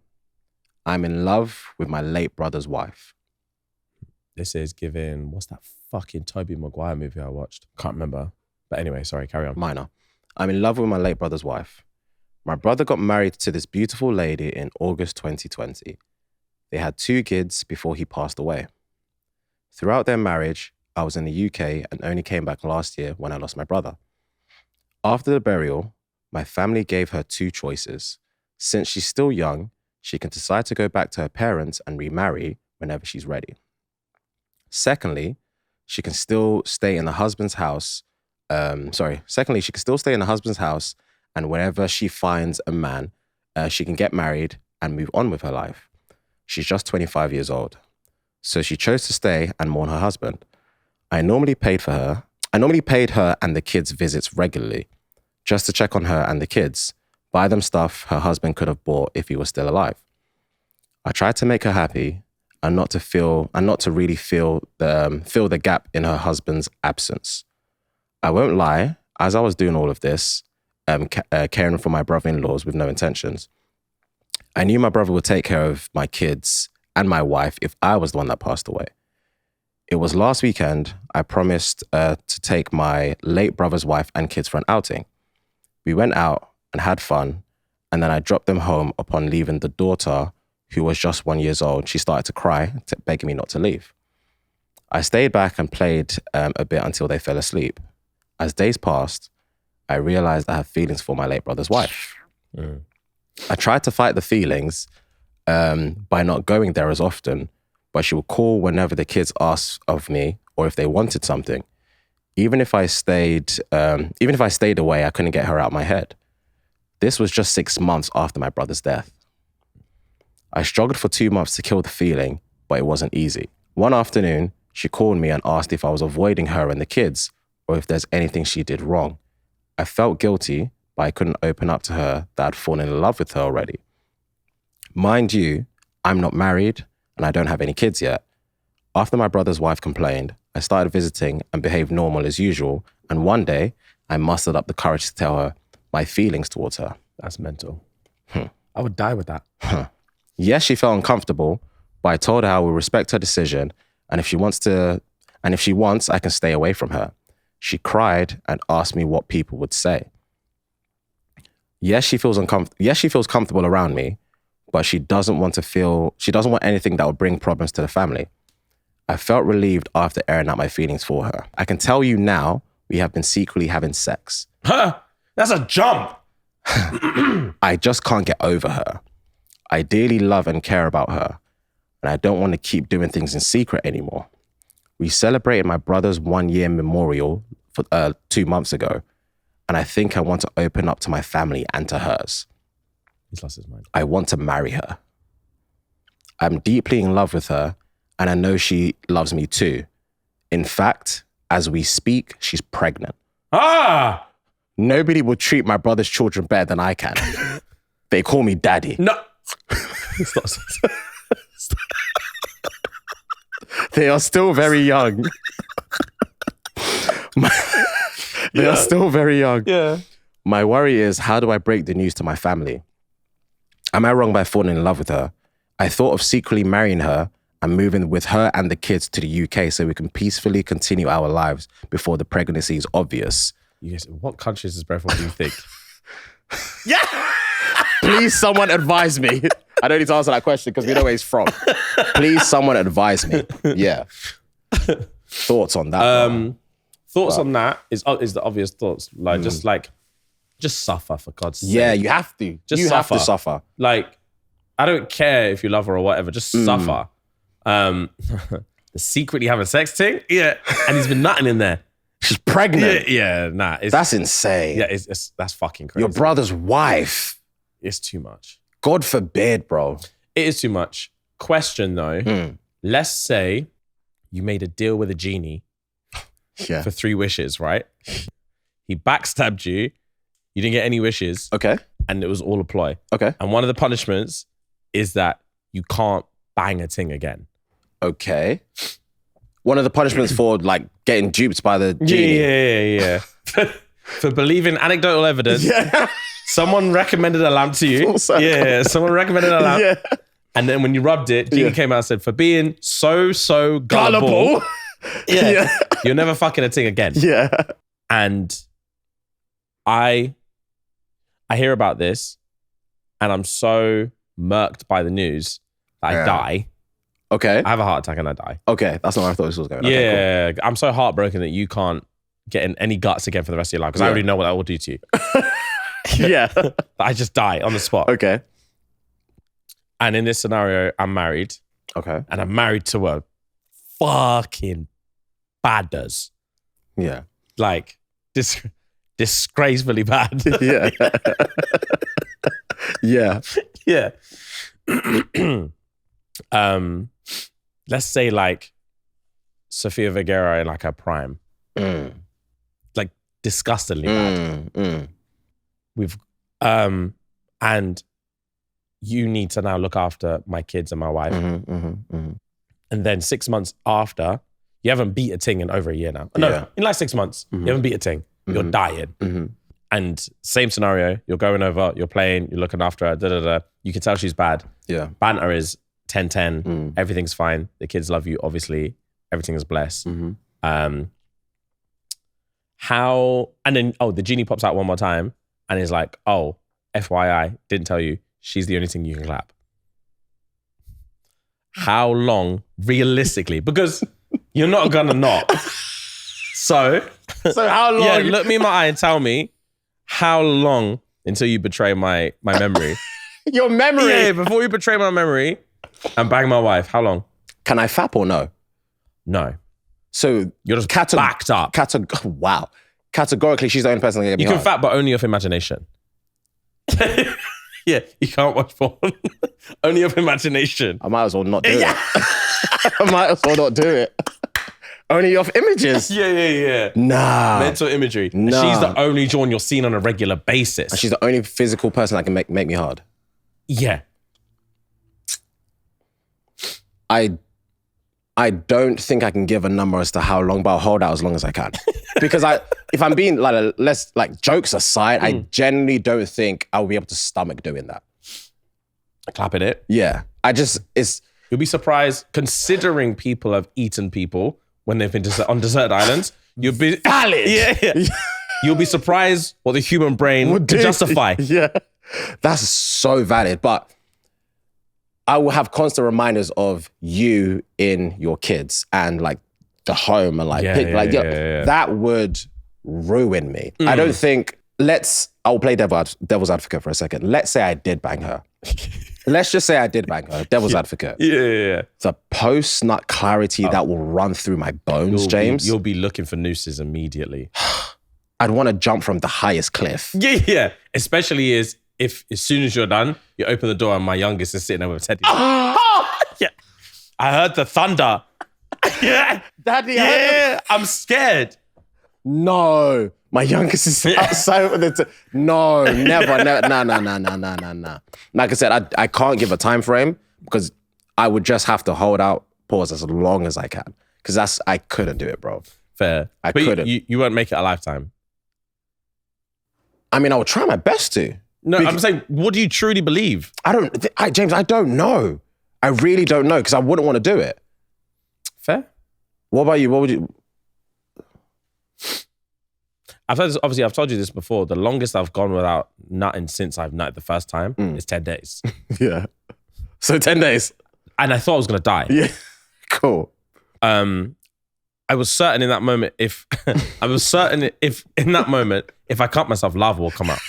[SPEAKER 2] I'm in love with my late brother's wife.
[SPEAKER 1] This is giving, what's that fucking Tobey Maguire movie I watched? Can't remember. But anyway, sorry, carry on.
[SPEAKER 2] Minor. I'm in love with my late brother's wife. My brother got married to this beautiful lady in August 2020. They had 2 kids before he passed away. Throughout their marriage, I was in the UK and only came back last year when I lost my brother. After the burial, my family gave her 2 choices. Since she's still young, she can decide to go back to her parents and remarry whenever she's ready. Secondly, she can still stay in the husband's house. Secondly, she can still stay in the husband's house, and whenever she finds a man, she can get married and move on with her life. She's just 25 years old. So she chose to stay and mourn her husband. I normally paid her and the kids visits regularly, just to check on her and the kids, buy them stuff her husband could have bought if he was still alive. I tried to make her happy and not to really fill the gap in her husband's absence. I won't lie, as I was doing all of this, caring for my brother-in-laws with no intentions, I knew my brother would take care of my kids and my wife if I was the one that passed away. It was last weekend I promised to take my late brother's wife and kids for an outing. We went out and had fun, and then I dropped them home. Upon leaving, the daughter, who was just 1 year old, she started to cry, begging me not to leave. I stayed back and played a bit until they fell asleep. As days passed, I realized I have feelings for my late brother's wife. I tried to fight the feelings by not going there as often, but she would call whenever the kids asked of me or if they wanted something. Even if I stayed away, I couldn't get her out of my head. This was just 6 months after my brother's death. I struggled for 2 months to kill the feeling, but it wasn't easy. One afternoon, she called me and asked if I was avoiding her and the kids, or if there's anything she did wrong. I felt guilty, but I couldn't open up to her that I'd fallen in love with her already. Mind you, I'm not married and I don't have any kids yet. After my brother's wife complained, I started visiting and behaved normal as usual, and one day, I mustered up the courage to tell her my feelings towards her.
[SPEAKER 1] That's mental. I would die with that.
[SPEAKER 2] Yes, she felt uncomfortable, but I told her I will respect her decision, and if she wants, I can stay away from her. She cried and asked me what people would say. Yes, she feels comfortable around me, but she doesn't want anything that would bring problems to the family. I felt relieved after airing out my feelings for her. I can tell you now, we have been secretly having sex.
[SPEAKER 1] That's a jump.
[SPEAKER 2] I just can't get over her. I dearly love and care about her, and I don't want to keep doing things in secret anymore. We celebrated my brother's 1 year memorial 2 months ago, and I think I want to open up to my family and to hers.
[SPEAKER 1] He's lost his mind.
[SPEAKER 2] I want to marry her. I'm deeply in love with her, and I know she loves me too. In fact, as we speak, she's pregnant. Nobody will treat my brother's children better than I can. They call me daddy.
[SPEAKER 1] No.
[SPEAKER 2] They are still very young. They are still very young.
[SPEAKER 1] Yeah.
[SPEAKER 2] My worry is, how do I break the news to my family? Am I wrong by falling in love with her? I thought of secretly marrying her and moving with her and the kids to the UK so we can peacefully continue our lives before the pregnancy is obvious.
[SPEAKER 1] What countries does Brentford do you think?
[SPEAKER 2] Yeah! Please, someone advise me. I don't need to answer that question because we know where he's from. Please, someone advise me. Yeah. Thoughts on that?
[SPEAKER 1] Thoughts on that is the obvious thoughts. Like, just suffer, for God's sake.
[SPEAKER 2] Yeah, you have to. You have to suffer.
[SPEAKER 1] Like, I don't care if you love her or whatever. Just suffer. The secretly having sex thing? Yeah. And he's been nutting in there.
[SPEAKER 2] She's pregnant.
[SPEAKER 1] Yeah, nah.
[SPEAKER 2] That's insane.
[SPEAKER 1] Yeah, that's fucking crazy.
[SPEAKER 2] Your brother's wife.
[SPEAKER 1] It's too much.
[SPEAKER 2] God forbid, bro.
[SPEAKER 1] It is too much. Question though. Let's say you made a deal with a genie for 3 wishes, right? He backstabbed you. You didn't get any wishes.
[SPEAKER 2] Okay.
[SPEAKER 1] And it was all a ploy.
[SPEAKER 2] Okay.
[SPEAKER 1] And one of the punishments is that you can't bang a ting again.
[SPEAKER 2] Okay. One of the punishments for like getting duped by the genie.
[SPEAKER 1] Yeah. For believing anecdotal evidence. Yeah. Someone recommended a lamp to you. Yeah, someone recommended a lamp. Yeah. And then when you rubbed it, genie came out and said, for being so gullible. You're never fucking a ting again.
[SPEAKER 2] Yeah.
[SPEAKER 1] And I hear about this and I'm so murked by the news that I die.
[SPEAKER 2] Okay.
[SPEAKER 1] I have a heart attack and I die.
[SPEAKER 2] Okay. That's not where I thought this was going.
[SPEAKER 1] Yeah.
[SPEAKER 2] Okay,
[SPEAKER 1] cool. I'm so heartbroken that you can't get in any guts again for the rest of your life because I already know what that will do to you.
[SPEAKER 2] Yeah.
[SPEAKER 1] I just die on the spot.
[SPEAKER 2] Okay.
[SPEAKER 1] And in this scenario, I'm married.
[SPEAKER 2] Okay.
[SPEAKER 1] And I'm married to a fucking badders.
[SPEAKER 2] Yeah.
[SPEAKER 1] Like, disgracefully bad.
[SPEAKER 2] Yeah. Yeah.
[SPEAKER 1] Yeah. Let's say like Sofia Vergara in like her prime. Like disgustingly bad. We've and you need to now look after my kids and my wife. And then 6 months after, you haven't beat a ting in over a year now. No, in like 6 months, you haven't beat a ting. You're dying. And same scenario, you're going over, you're playing, you're looking after her, You can tell she's bad.
[SPEAKER 2] Yeah.
[SPEAKER 1] Banter is 10-10. Everything's fine. The kids love you, obviously. Everything is blessed. How, and then, the genie pops out one more time and is like, oh, FYI, didn't tell you, she's the only thing you can clap. How long, realistically? Because you're not gonna not. So
[SPEAKER 2] how long?
[SPEAKER 1] Yeah, look me in my eye and tell me how long until you betray my memory.
[SPEAKER 2] Your memory?
[SPEAKER 1] Yeah, before you betray my memory and bang my wife, how long?
[SPEAKER 2] Can I fap or no?
[SPEAKER 1] No.
[SPEAKER 2] So
[SPEAKER 1] you're just backed up.
[SPEAKER 2] Wow. Categorically, she's the only person that can get me
[SPEAKER 1] You can fap, but only off imagination. Yeah, you can't watch porn. Only of imagination.
[SPEAKER 2] I might as well not do it. I might as well not do it. Only off images.
[SPEAKER 1] Yeah.
[SPEAKER 2] Nah.
[SPEAKER 1] Mental imagery. Nah. She's the only John you're seeing on a regular basis.
[SPEAKER 2] And she's the only physical person that can make me hard.
[SPEAKER 1] Yeah.
[SPEAKER 2] I don't think I can give a number as to how long, but I'll hold out as long as I can. Because if I'm being like jokes aside, I genuinely don't think I'll be able to stomach doing that.
[SPEAKER 1] Clapping it?
[SPEAKER 2] Yeah.
[SPEAKER 1] You'll be surprised, considering people have eaten people when they've been on desert islands. You'll be
[SPEAKER 2] valid.
[SPEAKER 1] Yeah. You'll be surprised what the human brain would justify.
[SPEAKER 2] Yeah. That's so valid. But I will have constant reminders of you in your kids and like the home and that would ruin me. I don't think, I'll play devil's advocate for a second. Let's say I did bang her. Let's just say I did bang her, devil's advocate.
[SPEAKER 1] Yeah.
[SPEAKER 2] The post-nut clarity that will run through my bones, James.
[SPEAKER 1] You'll be looking for nooses immediately.
[SPEAKER 2] I'd want to jump from the highest cliff.
[SPEAKER 1] Yeah. Especially if as soon as you're done, you open the door and my youngest is sitting there with a teddy. Yeah. I heard the thunder. Yeah.
[SPEAKER 2] Daddy,
[SPEAKER 1] yeah. I'm scared.
[SPEAKER 2] No. My youngest is outside with the... No, never. Nah. Like I said, I can't give a time frame because I would just have to hold out, pause as long as I can. Because I couldn't do it, bro.
[SPEAKER 1] Fair.
[SPEAKER 2] I couldn't.
[SPEAKER 1] You won't make it a lifetime.
[SPEAKER 2] I mean, I would try my best to.
[SPEAKER 1] No, I'm saying, what do you truly believe?
[SPEAKER 2] James, I don't know. I really don't know because I wouldn't want to do it.
[SPEAKER 1] Fair.
[SPEAKER 2] What about you? What would you...
[SPEAKER 1] I've told you this before. The longest I've gone without nutting since I've nutted the first time is 10 days.
[SPEAKER 2] Yeah. So 10 days.
[SPEAKER 1] And I thought I was going to die.
[SPEAKER 2] Yeah. Cool.
[SPEAKER 1] I was certain in that moment if if I cut myself, lava will come out.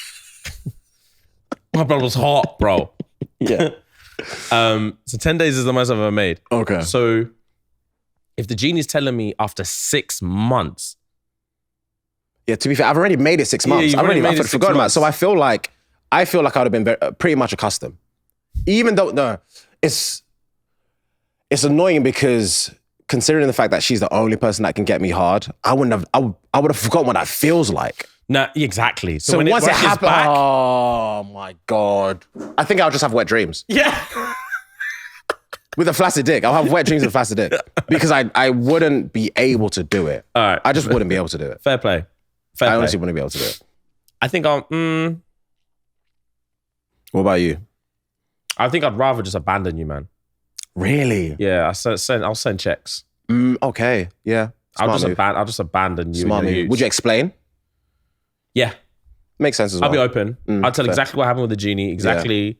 [SPEAKER 1] My blood was hot, bro.
[SPEAKER 2] Yeah.
[SPEAKER 1] So 10 days is the most I've ever made.
[SPEAKER 2] Okay.
[SPEAKER 1] So if the genie's telling me after 6 months.
[SPEAKER 2] Yeah, to be fair, I've already made it 6 months.
[SPEAKER 1] Yeah,
[SPEAKER 2] I've forgotten about it. So I feel like I would have been pretty much accustomed. Even though, it's annoying because considering the fact that she's the only person that can get me hard, I would have forgotten what that feels like.
[SPEAKER 1] No, exactly.
[SPEAKER 2] So once it happens, oh my God. I think I'll just have wet dreams.
[SPEAKER 1] Yeah.
[SPEAKER 2] With a flaccid dick. I'll have wet dreams with a flaccid dick. Because I wouldn't be able to do it.
[SPEAKER 1] All right.
[SPEAKER 2] I just wouldn't be able to do it.
[SPEAKER 1] Fair play.
[SPEAKER 2] I honestly wouldn't be able to do it.
[SPEAKER 1] I think
[SPEAKER 2] What about you?
[SPEAKER 1] I think I'd rather just abandon you, man.
[SPEAKER 2] Really?
[SPEAKER 1] Yeah, I'll send checks.
[SPEAKER 2] Okay, yeah.
[SPEAKER 1] I'll just abandon you.
[SPEAKER 2] Smart move. Would you explain?
[SPEAKER 1] Yeah.
[SPEAKER 2] Makes sense as well.
[SPEAKER 1] I'll be open. I'll tell exactly what happened with the genie. Exactly. Yeah.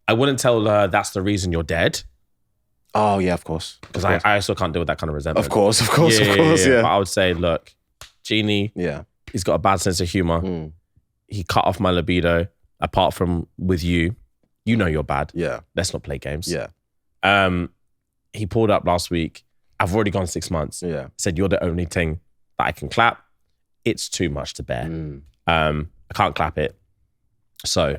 [SPEAKER 1] I wouldn't tell her that's the reason you're dead.
[SPEAKER 2] Oh, yeah, of course.
[SPEAKER 1] Because I also can't deal with that kind of resentment.
[SPEAKER 2] Of course. Yeah.
[SPEAKER 1] But I would say, look, genie, he's got a bad sense of humor. He cut off my libido, apart from with you. You know you're bad.
[SPEAKER 2] Yeah.
[SPEAKER 1] Let's not play games.
[SPEAKER 2] Yeah.
[SPEAKER 1] He pulled up last week. I've already gone 6 months.
[SPEAKER 2] Yeah.
[SPEAKER 1] Said, you're the only thing that I can clap. It's too much to bear. I can't clap it. So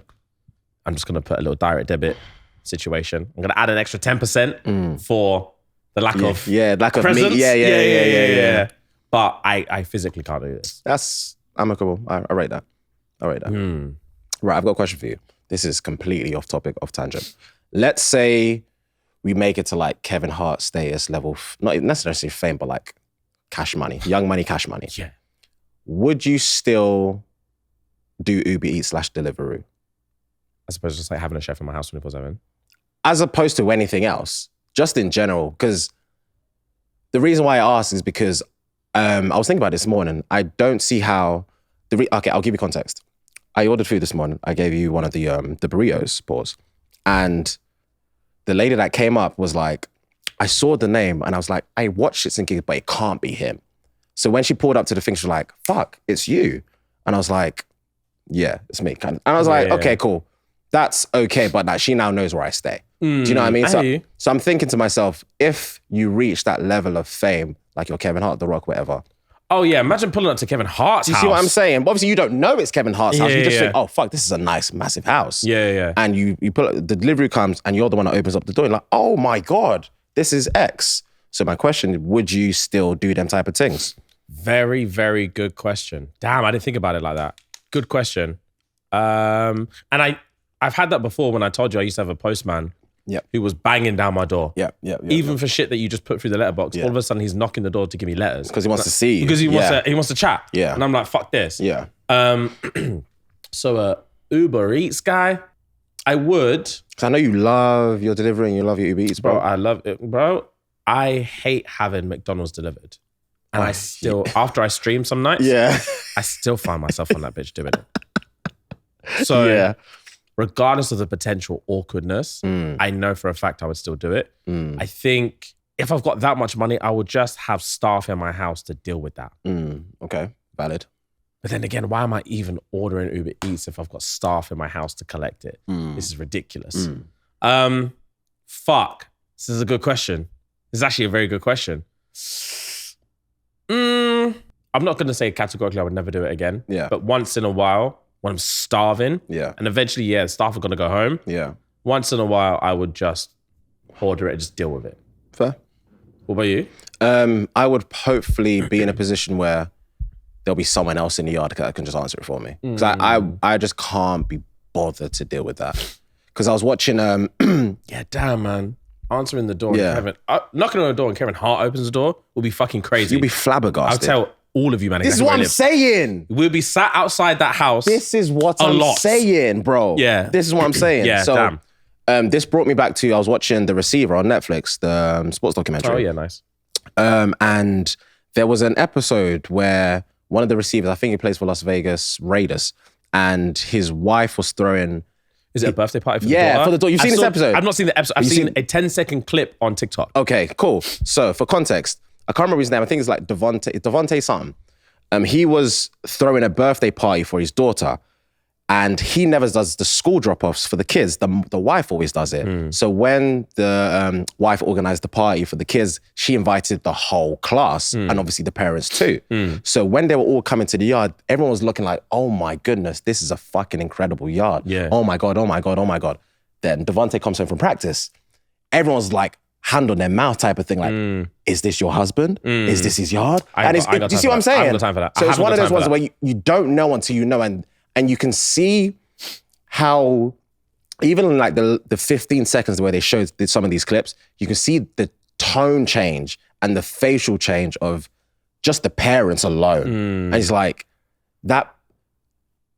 [SPEAKER 1] I'm just going to put a little direct debit situation. I'm going to add an extra 10% for the lack of
[SPEAKER 2] lack of
[SPEAKER 1] presence.
[SPEAKER 2] Me. Yeah.
[SPEAKER 1] But I physically can't do this.
[SPEAKER 2] That's amicable. I rate that. Right, I've got a question for you. This is completely off topic, off tangent. Let's say we make it to like Kevin Hart status level, not necessarily fame, but like cash money, young money, cash money.
[SPEAKER 1] Yeah.
[SPEAKER 2] Would you still do Uber Eats / Deliveroo?
[SPEAKER 1] As opposed to just like having a chef in my house 24/7?
[SPEAKER 2] As opposed to anything else, just in general. Because the reason why I ask is because I was thinking about this morning. I don't see how, okay, I'll give you context. I ordered food this morning. I gave you one of the burritos, pause. And the lady that came up was like, I saw the name and I was like, I watched ShxtsnGigs, but it can't be him. So when she pulled up to the thing, she was like, fuck, it's you. And I was like, yeah, it's me. And I was like, okay, cool. That's okay, but like, she now knows where I stay. Do you know what I mean? So I'm thinking to myself, if you reach that level of fame, like you're Kevin Hart, The Rock, whatever.
[SPEAKER 1] Oh yeah, imagine pulling up to Kevin Hart's house.
[SPEAKER 2] Do you see what I'm saying? But obviously you don't know it's Kevin Hart's house. You just think, oh fuck, this is a nice, massive house.
[SPEAKER 1] Yeah.
[SPEAKER 2] And you pull up, the delivery comes and you're the one that opens up the door. You're like, oh my God, this is X. So my question, would you still do them type of things?
[SPEAKER 1] Very, very good question. Damn, I didn't think about it like that. Good question. And I've had that before when I told you I used to have a postman who was banging down my door. Even for shit that you just put through the letterbox, all of a sudden he's knocking the door to give me letters.
[SPEAKER 2] Because he wants to see you.
[SPEAKER 1] Because he wants to chat.
[SPEAKER 2] Yeah.
[SPEAKER 1] And I'm like, fuck this.
[SPEAKER 2] Yeah.
[SPEAKER 1] So Uber Eats guy, I would.
[SPEAKER 2] Because I know you love your delivery and you love your Uber Eats, bro.
[SPEAKER 1] I love it, bro. I hate having McDonald's delivered. And I still, after I stream some nights, I still find myself on that bitch doing it. So regardless of the potential awkwardness, I know for a fact I would still do it. I think if I've got that much money, I would just have staff in my house to deal with that.
[SPEAKER 2] Okay, valid.
[SPEAKER 1] But then again, why am I even ordering Uber Eats if I've got staff in my house to collect it? This is ridiculous. Fuck. This is a good question. This is actually a very good question. I'm not going to say categorically I would never do it again. Yeah. But once in a while, when I'm starving, and eventually, staff are going to go home. Once in a while, I would just order it and just deal with it.
[SPEAKER 2] Fair.
[SPEAKER 1] What about you?
[SPEAKER 2] I would hopefully be in a position where there'll be someone else in the yard that can just answer it for me. Because I just can't be bothered to deal with that. Because I was watching...
[SPEAKER 1] yeah, damn, man. Answering the door and Kevin... knocking on the door and Kevin Hart opens the door will be fucking crazy.
[SPEAKER 2] You'll be flabbergasted.
[SPEAKER 1] I'll tell all of you, man.
[SPEAKER 2] This is what I'm saying.
[SPEAKER 1] We'll be sat outside that house.
[SPEAKER 2] This is what I'm saying, bro.
[SPEAKER 1] Yeah.
[SPEAKER 2] This is what I'm saying. So, damn. This brought me back to, I was watching The Receiver on Netflix, the sports documentary.
[SPEAKER 1] Oh, yeah, nice.
[SPEAKER 2] And there was an episode where one of the receivers, I think he plays for Las Vegas Raiders, and his wife was throwing...
[SPEAKER 1] Is it a birthday party for the daughter?
[SPEAKER 2] Yeah, for the daughter. You've seen this episode?
[SPEAKER 1] I've not seen the episode. I've seen a 10-second clip on TikTok.
[SPEAKER 2] Okay, cool. So for context, I can't remember his name. I think it's like Devontae something. He was throwing a birthday party for his daughter, and he never does the school drop-offs for the kids. The wife always does it. So when the wife organized the party for the kids, she invited the whole class and obviously the parents too. So when they were all coming to the yard, everyone was looking like, oh my goodness, this is a fucking incredible yard.
[SPEAKER 1] Yeah.
[SPEAKER 2] Oh my God, oh my God, oh my God. Then Devontae comes home from practice. Everyone's like, hand on their mouth type of thing, like, is this your husband? Is this his yard? Do you see what I'm saying?
[SPEAKER 1] I haven't got time for that.
[SPEAKER 2] So it's one of those ones where you don't know until you know, and you can see how, even in like the 15 seconds where they showed some of these clips, you can see the tone change and the facial change of just the parents alone. And it's like,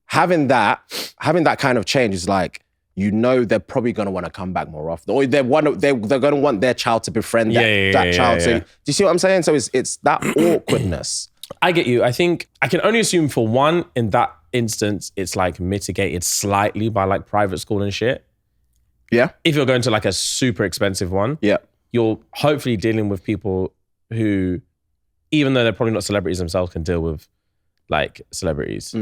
[SPEAKER 2] having that kind of change is like, you know they're probably going to want to come back more often, or they're going to want their child to befriend that child. So, do you see what I'm saying? So it's that awkwardness.
[SPEAKER 1] I get you. I think I can only assume for one, in that instance, it's like mitigated slightly by like private school and shit.
[SPEAKER 2] Yeah.
[SPEAKER 1] If you're going to like a super expensive one, you're hopefully dealing with people who, even though they're probably not celebrities themselves, can deal with like celebrities.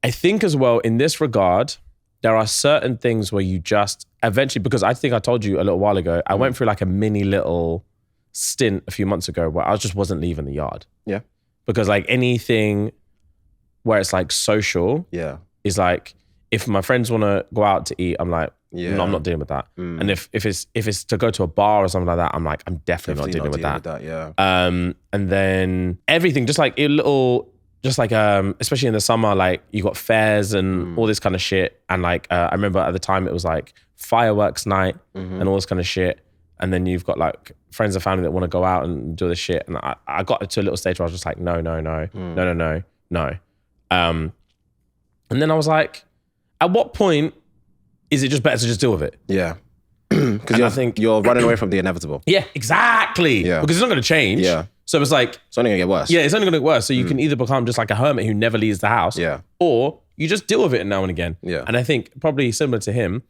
[SPEAKER 1] I think as well, in this regard, there are certain things where you just eventually, because I think I told you a little while ago, I went through like a mini little stint a few months ago where I just wasn't leaving the yard.
[SPEAKER 2] Yeah.
[SPEAKER 1] Because like anything where it's like social is like, if my friends want to go out to eat, I'm like, no, I'm not dealing with that. And if it's to go to a bar or something like that, I'm like, I'm definitely not dealing with that. And then everything, just like a little, just like, especially in the summer, like you got fairs and all this kind of shit. And like, I remember at the time it was like fireworks night and all this kind of shit. And then you've got like friends and family that want to go out and do this shit. And I got to a little stage where I was just like, no. And then I was like, at what point is it just better to just deal with it?
[SPEAKER 2] Yeah. Because I think you're running away from the inevitable.
[SPEAKER 1] Yeah, exactly. Yeah. Because it's not going to change.
[SPEAKER 2] Yeah.
[SPEAKER 1] So it's like,
[SPEAKER 2] it's only gonna get worse.
[SPEAKER 1] Yeah, it's only gonna get worse. So you can either become just like a hermit who never leaves the house, or you just deal with it now and again.
[SPEAKER 2] Yeah.
[SPEAKER 1] And I think probably similar to him,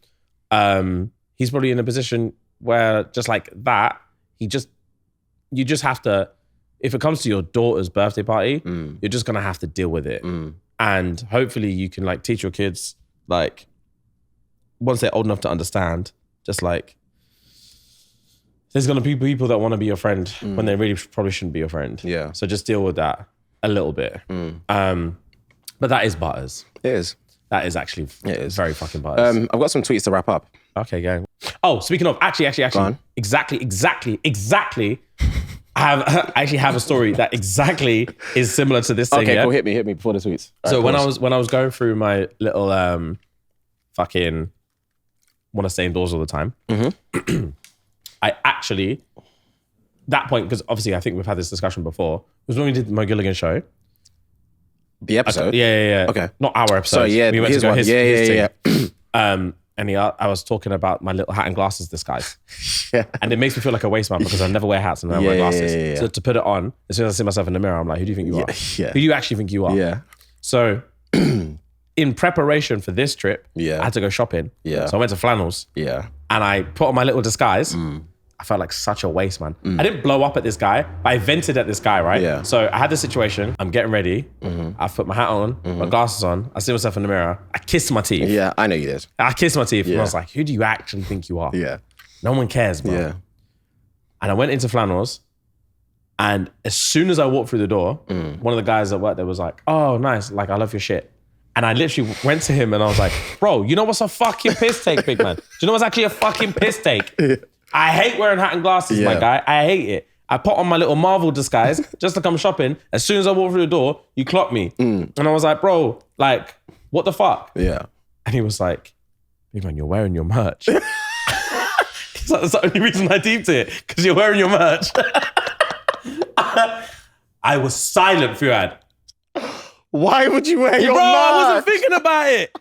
[SPEAKER 1] he's probably in a position where just like that, you just have to, if it comes to your daughter's birthday party, you're just gonna have to deal with it. And hopefully you can like teach your kids, like once they're old enough to understand, just like, there's going to be people that want to be your friend when they really probably shouldn't be your friend. Yeah. So just deal with that a little bit. But that is butters.
[SPEAKER 2] It is.
[SPEAKER 1] That is actually very fucking butters.
[SPEAKER 2] I've got some tweets to wrap up.
[SPEAKER 1] Okay, go. Oh, speaking of, actually, exactly. I actually have a story that exactly is similar to this thing.
[SPEAKER 2] Okay, cool. Hit me before the tweets.
[SPEAKER 1] So when I was going through my little fucking want to stay indoors all the time, I actually, that point, because obviously I think we've had this discussion before, was when we did my Gilligan show.
[SPEAKER 2] The episode?
[SPEAKER 1] Yeah. Okay. Not our episode.
[SPEAKER 2] So yeah,
[SPEAKER 1] we went to go
[SPEAKER 2] one.
[SPEAKER 1] his
[SPEAKER 2] Yeah.
[SPEAKER 1] And I was talking about my little hat and glasses disguise. And it makes me feel like a waste man because I never wear hats and I wear glasses. Yeah. So to put it on, as soon as I see myself in the mirror, I'm like, who do you think you are?
[SPEAKER 2] Yeah.
[SPEAKER 1] Who do you actually think you are?
[SPEAKER 2] Yeah.
[SPEAKER 1] So in preparation for this trip, I had to go shopping.
[SPEAKER 2] Yeah.
[SPEAKER 1] So I went to Flannels.
[SPEAKER 2] Yeah.
[SPEAKER 1] And I put on my little disguise. I felt like such a waste man. I didn't blow up at this guy, but I vented at this guy, right?
[SPEAKER 2] Yeah.
[SPEAKER 1] So I had this situation. I'm getting ready. I put my hat on, my glasses on. I see myself in the mirror. I kissed my teeth.
[SPEAKER 2] Yeah, I know you did.
[SPEAKER 1] I kissed my teeth and I was like, who do you actually think you are?
[SPEAKER 2] Yeah.
[SPEAKER 1] No one cares, bro.
[SPEAKER 2] Yeah.
[SPEAKER 1] And I went into Flannels, and as soon as I walked through the door, one of the guys that worked there was like, oh, nice. Like, I love your shit. And I literally went to him and I was like, bro, you know what's a fucking piss take, big man? Do you know what's actually a fucking piss take? I hate wearing hat and glasses, my guy. I hate it. I put on my little Marvel disguise just to come shopping. As soon as I walked through the door, you clocked me. And I was like, bro, like, what the fuck?
[SPEAKER 2] Yeah.
[SPEAKER 1] And he was like, big man, you're wearing your merch. He's like, that's the only reason I deeped it, because you're wearing your merch. I was silent, Fuhad.
[SPEAKER 2] Why would you wear your merch?
[SPEAKER 1] I wasn't thinking about it.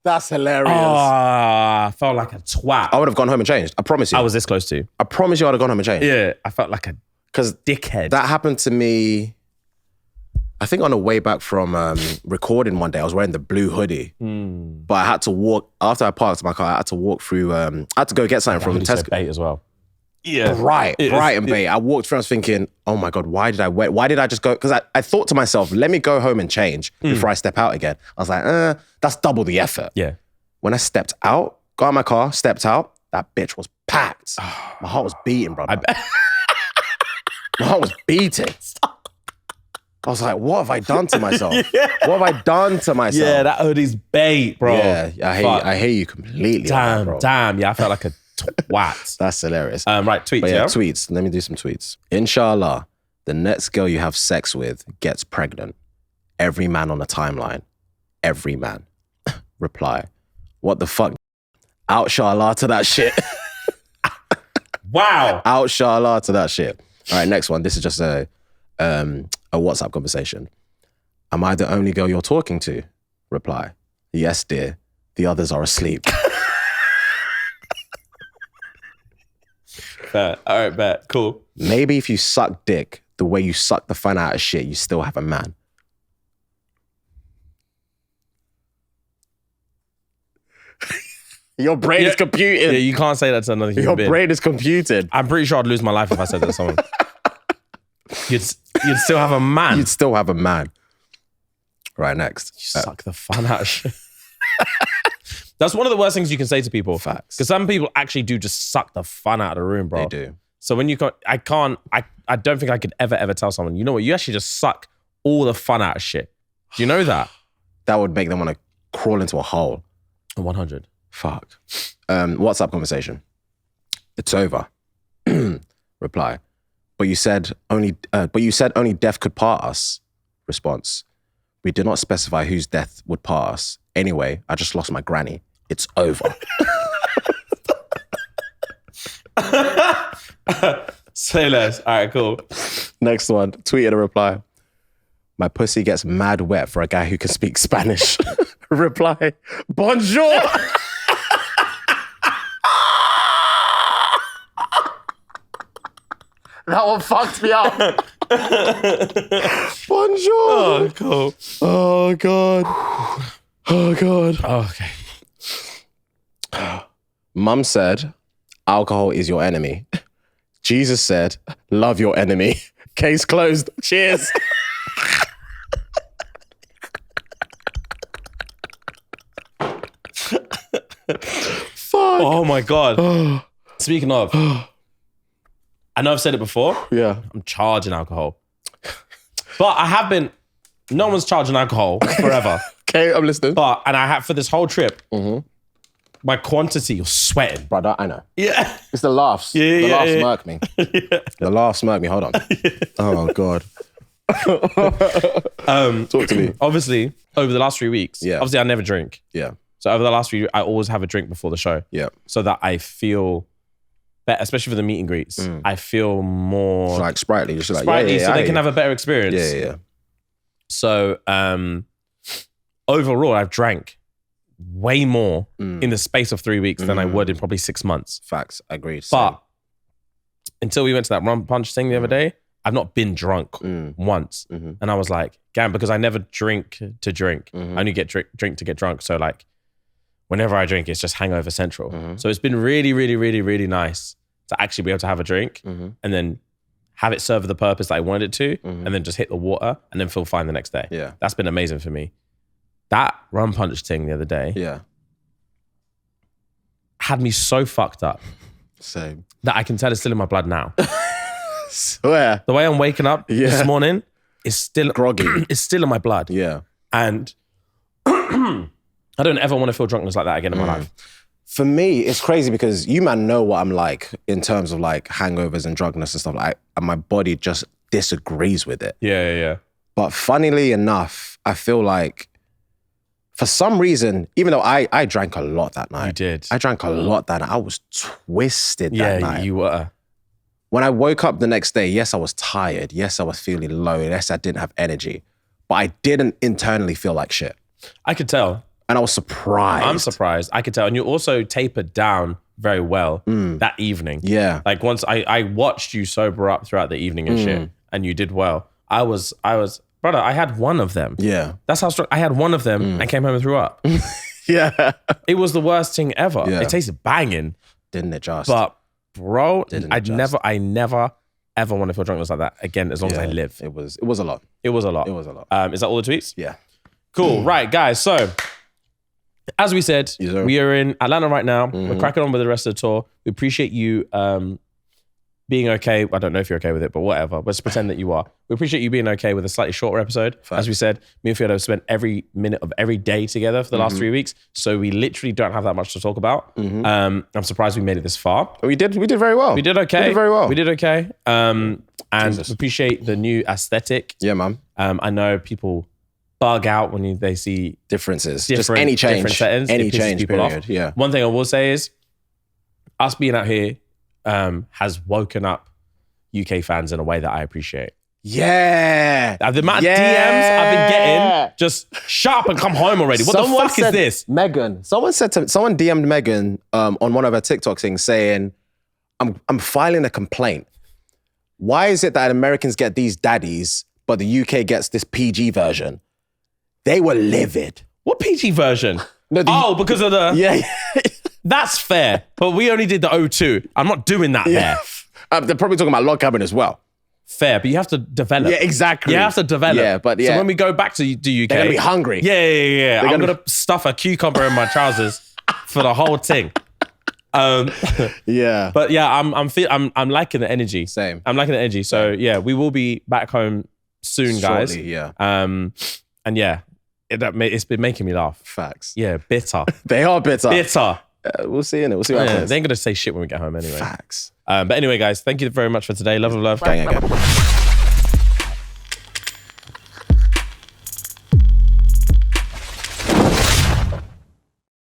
[SPEAKER 2] That's hilarious.
[SPEAKER 1] I felt like a twat.
[SPEAKER 2] I would have gone home and changed. I promise you.
[SPEAKER 1] I was this close to.
[SPEAKER 2] I promise you I would have gone home and changed.
[SPEAKER 1] Yeah, I felt like a dickhead.
[SPEAKER 2] That happened to me, I think on the way back from recording one day. I was wearing the blue hoodie. But I had to walk, after I parked my car, I had to walk through, I had to go get something from Tesco.
[SPEAKER 1] Bait as well.
[SPEAKER 2] bright and bait. I walked through, I was thinking, oh my God, why did I wait? Why did I just go? Because I thought to myself, let me go home and change before I step out again. I was like, that's double the effort.
[SPEAKER 1] Yeah.
[SPEAKER 2] When I stepped out, got out of my car, stepped out, that bitch was packed. My heart was beating, brother. My heart was beating. I was like, what have I done to myself? What have I done to myself?
[SPEAKER 1] Yeah, that hoodie's bait, bro.
[SPEAKER 2] Yeah, I hate you completely.
[SPEAKER 1] Damn. Yeah, I felt like a twat.
[SPEAKER 2] That's hilarious.
[SPEAKER 1] Right, tweets,
[SPEAKER 2] But
[SPEAKER 1] yeah?
[SPEAKER 2] tweets. Let me do some tweets. Inshallah, the next girl you have sex with gets pregnant. Every man on the timeline. Every man. Reply. What the fuck? Outshallah to that shit.
[SPEAKER 1] Wow.
[SPEAKER 2] Outshallah to that shit. All right, next one. This is just a WhatsApp conversation. Am I the only girl you're talking to? Reply. Yes, dear. The others are asleep.
[SPEAKER 1] Fair. All right, bet. Cool.
[SPEAKER 2] Maybe if you suck dick the way you suck the fun out of shit, you still have a man. Your brain is computing.
[SPEAKER 1] Yeah, you can't say that to another human being.
[SPEAKER 2] Your brain is computed.
[SPEAKER 1] I'm pretty sure I'd lose my life if I said that to someone. You'd still have a man.
[SPEAKER 2] You'd still have a man. Right, next.
[SPEAKER 1] You suck the fun out of shit. That's one of the worst things you can say to people.
[SPEAKER 2] Facts.
[SPEAKER 1] Because some people actually do just suck the fun out of the room, bro.
[SPEAKER 2] They do.
[SPEAKER 1] So when you I don't think I could ever tell someone, you know what, you actually just suck all the fun out of shit. Do you know that?
[SPEAKER 2] That would make them want to crawl into a hole.
[SPEAKER 1] 100.
[SPEAKER 2] Fuck. WhatsApp conversation. It's over. Reply. But you said only death could part us. Response. We did not specify whose death would part us. Anyway, I just lost my granny. It's over.
[SPEAKER 1] Say less. All right, cool.
[SPEAKER 2] Next one. Tweeted a reply. My pussy gets mad wet for a guy who can speak Spanish. Reply. Bonjour. That one fucked me up. Bonjour.
[SPEAKER 1] Oh, cool.
[SPEAKER 2] Oh, God. Oh, God.
[SPEAKER 1] Oh, okay.
[SPEAKER 2] Mum said, alcohol is your enemy. Jesus said, love your enemy. Case closed. Cheers. Fuck.
[SPEAKER 1] Oh, my God. Speaking of, I know I've said it before.
[SPEAKER 2] Yeah.
[SPEAKER 1] I'm charging alcohol. But I have been, no one's charging alcohol forever.
[SPEAKER 2] Okay, I'm listening.
[SPEAKER 1] And I have, for this whole trip, my quantity, you're sweating.
[SPEAKER 2] Brother, I know.
[SPEAKER 1] Yeah.
[SPEAKER 2] It's the laughs. The laughs smirk me. The laughs smirk me. Hold on. Oh, God. Talk to me.
[SPEAKER 1] Obviously, over the last 3 weeks, obviously I never drink.
[SPEAKER 2] Yeah.
[SPEAKER 1] So over the last 3 weeks, I always have a drink before the show.
[SPEAKER 2] Yeah.
[SPEAKER 1] So that I feel better, especially for the meet and greets. I feel more...
[SPEAKER 2] It's like sprightly. Just like,
[SPEAKER 1] sprightly, so they can have a better experience.
[SPEAKER 2] Yeah.
[SPEAKER 1] So overall, I've drank way more in the space of 3 weeks than I would in probably 6 months.
[SPEAKER 2] Facts. Agreed.
[SPEAKER 1] But until we went to that rum punch thing the other day, I've not been drunk once. And I was like, damn, because I never drink to drink. I only get drink to get drunk. So like, whenever I drink, it's just hangover central. So it's been really, really, really, really nice to actually be able to have a drink and then have it serve the purpose that I wanted it to, and then just hit the water and then feel fine the next day.
[SPEAKER 2] Yeah.
[SPEAKER 1] That's been amazing for me. That rum punch thing the other day had me so fucked up.
[SPEAKER 2] Same.
[SPEAKER 1] That I can tell it's still in my blood now.
[SPEAKER 2] Swear.
[SPEAKER 1] The way I'm waking up this morning is still
[SPEAKER 2] groggy.
[SPEAKER 1] It's still in my blood.
[SPEAKER 2] Yeah.
[SPEAKER 1] And I don't ever want to feel drunkenness like that again in my life.
[SPEAKER 2] For me, it's crazy because you man know what I'm like in terms of like hangovers and drunkenness and stuff like, and my body just disagrees with it.
[SPEAKER 1] Yeah.
[SPEAKER 2] But funnily enough, I feel like for some reason, even though I drank a lot that night.
[SPEAKER 1] You did.
[SPEAKER 2] I drank a lot that night. I was twisted that night.
[SPEAKER 1] Yeah, you were.
[SPEAKER 2] When I woke up the next day, yes, I was tired. Yes, I was feeling low. Yes, I didn't have energy. But I didn't internally feel like shit.
[SPEAKER 1] I could tell.
[SPEAKER 2] And I was surprised.
[SPEAKER 1] I'm surprised. I could tell. And you also tapered down very well that evening.
[SPEAKER 2] Yeah.
[SPEAKER 1] Like once I watched you sober up throughout the evening and shit, and you did well. I was, brother, I had one of them.
[SPEAKER 2] Yeah.
[SPEAKER 1] That's how strong. I had one of them and came home and threw up.
[SPEAKER 2] Yeah.
[SPEAKER 1] It was the worst thing ever.
[SPEAKER 2] Yeah.
[SPEAKER 1] It tasted banging.
[SPEAKER 2] Didn't it just?
[SPEAKER 1] But bro,
[SPEAKER 2] Didn't
[SPEAKER 1] I
[SPEAKER 2] adjust.
[SPEAKER 1] never ever want to feel drunk like that again as long as I live.
[SPEAKER 2] It was a lot.
[SPEAKER 1] It was a lot.
[SPEAKER 2] It was a lot.
[SPEAKER 1] Is that all the tweets?
[SPEAKER 2] Yeah.
[SPEAKER 1] Cool. Right, guys. So, as we said, we are in Atlanta right now. We're cracking on with the rest of the tour. We appreciate you being okay. I don't know if you're okay with it, but whatever. Let's pretend that you are. We appreciate you being okay with a slightly shorter episode.
[SPEAKER 2] Fact.
[SPEAKER 1] As we said, me and Fuhad have spent every minute of every day together for the last 3 weeks. So we literally don't have that much to talk about. I'm surprised we made it this far.
[SPEAKER 2] We did very well.
[SPEAKER 1] We did okay.
[SPEAKER 2] We did very well.
[SPEAKER 1] We did okay. And we appreciate the new aesthetic.
[SPEAKER 2] Yeah, man.
[SPEAKER 1] I know people bug out when they see
[SPEAKER 2] Differences. Just any change.
[SPEAKER 1] different settings.
[SPEAKER 2] Any
[SPEAKER 1] It pisses
[SPEAKER 2] change,
[SPEAKER 1] people
[SPEAKER 2] period.
[SPEAKER 1] off.
[SPEAKER 2] Yeah.
[SPEAKER 1] One thing I will say is us being out here has woken up UK fans in a way that I appreciate.
[SPEAKER 2] Yeah.
[SPEAKER 1] The amount of DMs I've been getting, just shut up and come home already. What the fuck is this?
[SPEAKER 2] Megan. Someone DM'd Megan on one of her TikTok things saying, I'm filing a complaint. Why is it that Americans get these daddies, but the UK gets this PG version? They were livid.
[SPEAKER 1] What PG version?
[SPEAKER 2] No,
[SPEAKER 1] because of the...
[SPEAKER 2] Yeah.
[SPEAKER 1] That's fair, but we only did the O2. I'm not doing that there.
[SPEAKER 2] They're probably talking about log cabin as well.
[SPEAKER 1] Fair, but you have to develop.
[SPEAKER 2] Yeah, exactly.
[SPEAKER 1] You have to develop.
[SPEAKER 2] Yeah, but yeah.
[SPEAKER 1] So when we go back to the UK...
[SPEAKER 2] They're going to be hungry.
[SPEAKER 1] Yeah. I'm going to stuff a cucumber in my trousers for the whole thing.
[SPEAKER 2] Yeah.
[SPEAKER 1] But yeah, I'm liking the energy.
[SPEAKER 2] Same.
[SPEAKER 1] I'm liking the energy. So yeah, we will be back home soon, guys.
[SPEAKER 2] Shortly, yeah.
[SPEAKER 1] And yeah, it's been making me laugh.
[SPEAKER 2] Facts.
[SPEAKER 1] Yeah, bitter.
[SPEAKER 2] They are bitter.
[SPEAKER 1] Bitter.
[SPEAKER 2] We'll see in it. We'll see what happens.
[SPEAKER 1] They ain't gonna say shit when we get home anyway.
[SPEAKER 2] Facts.
[SPEAKER 1] But anyway, guys, thank you very much for today. Love.
[SPEAKER 2] Gang.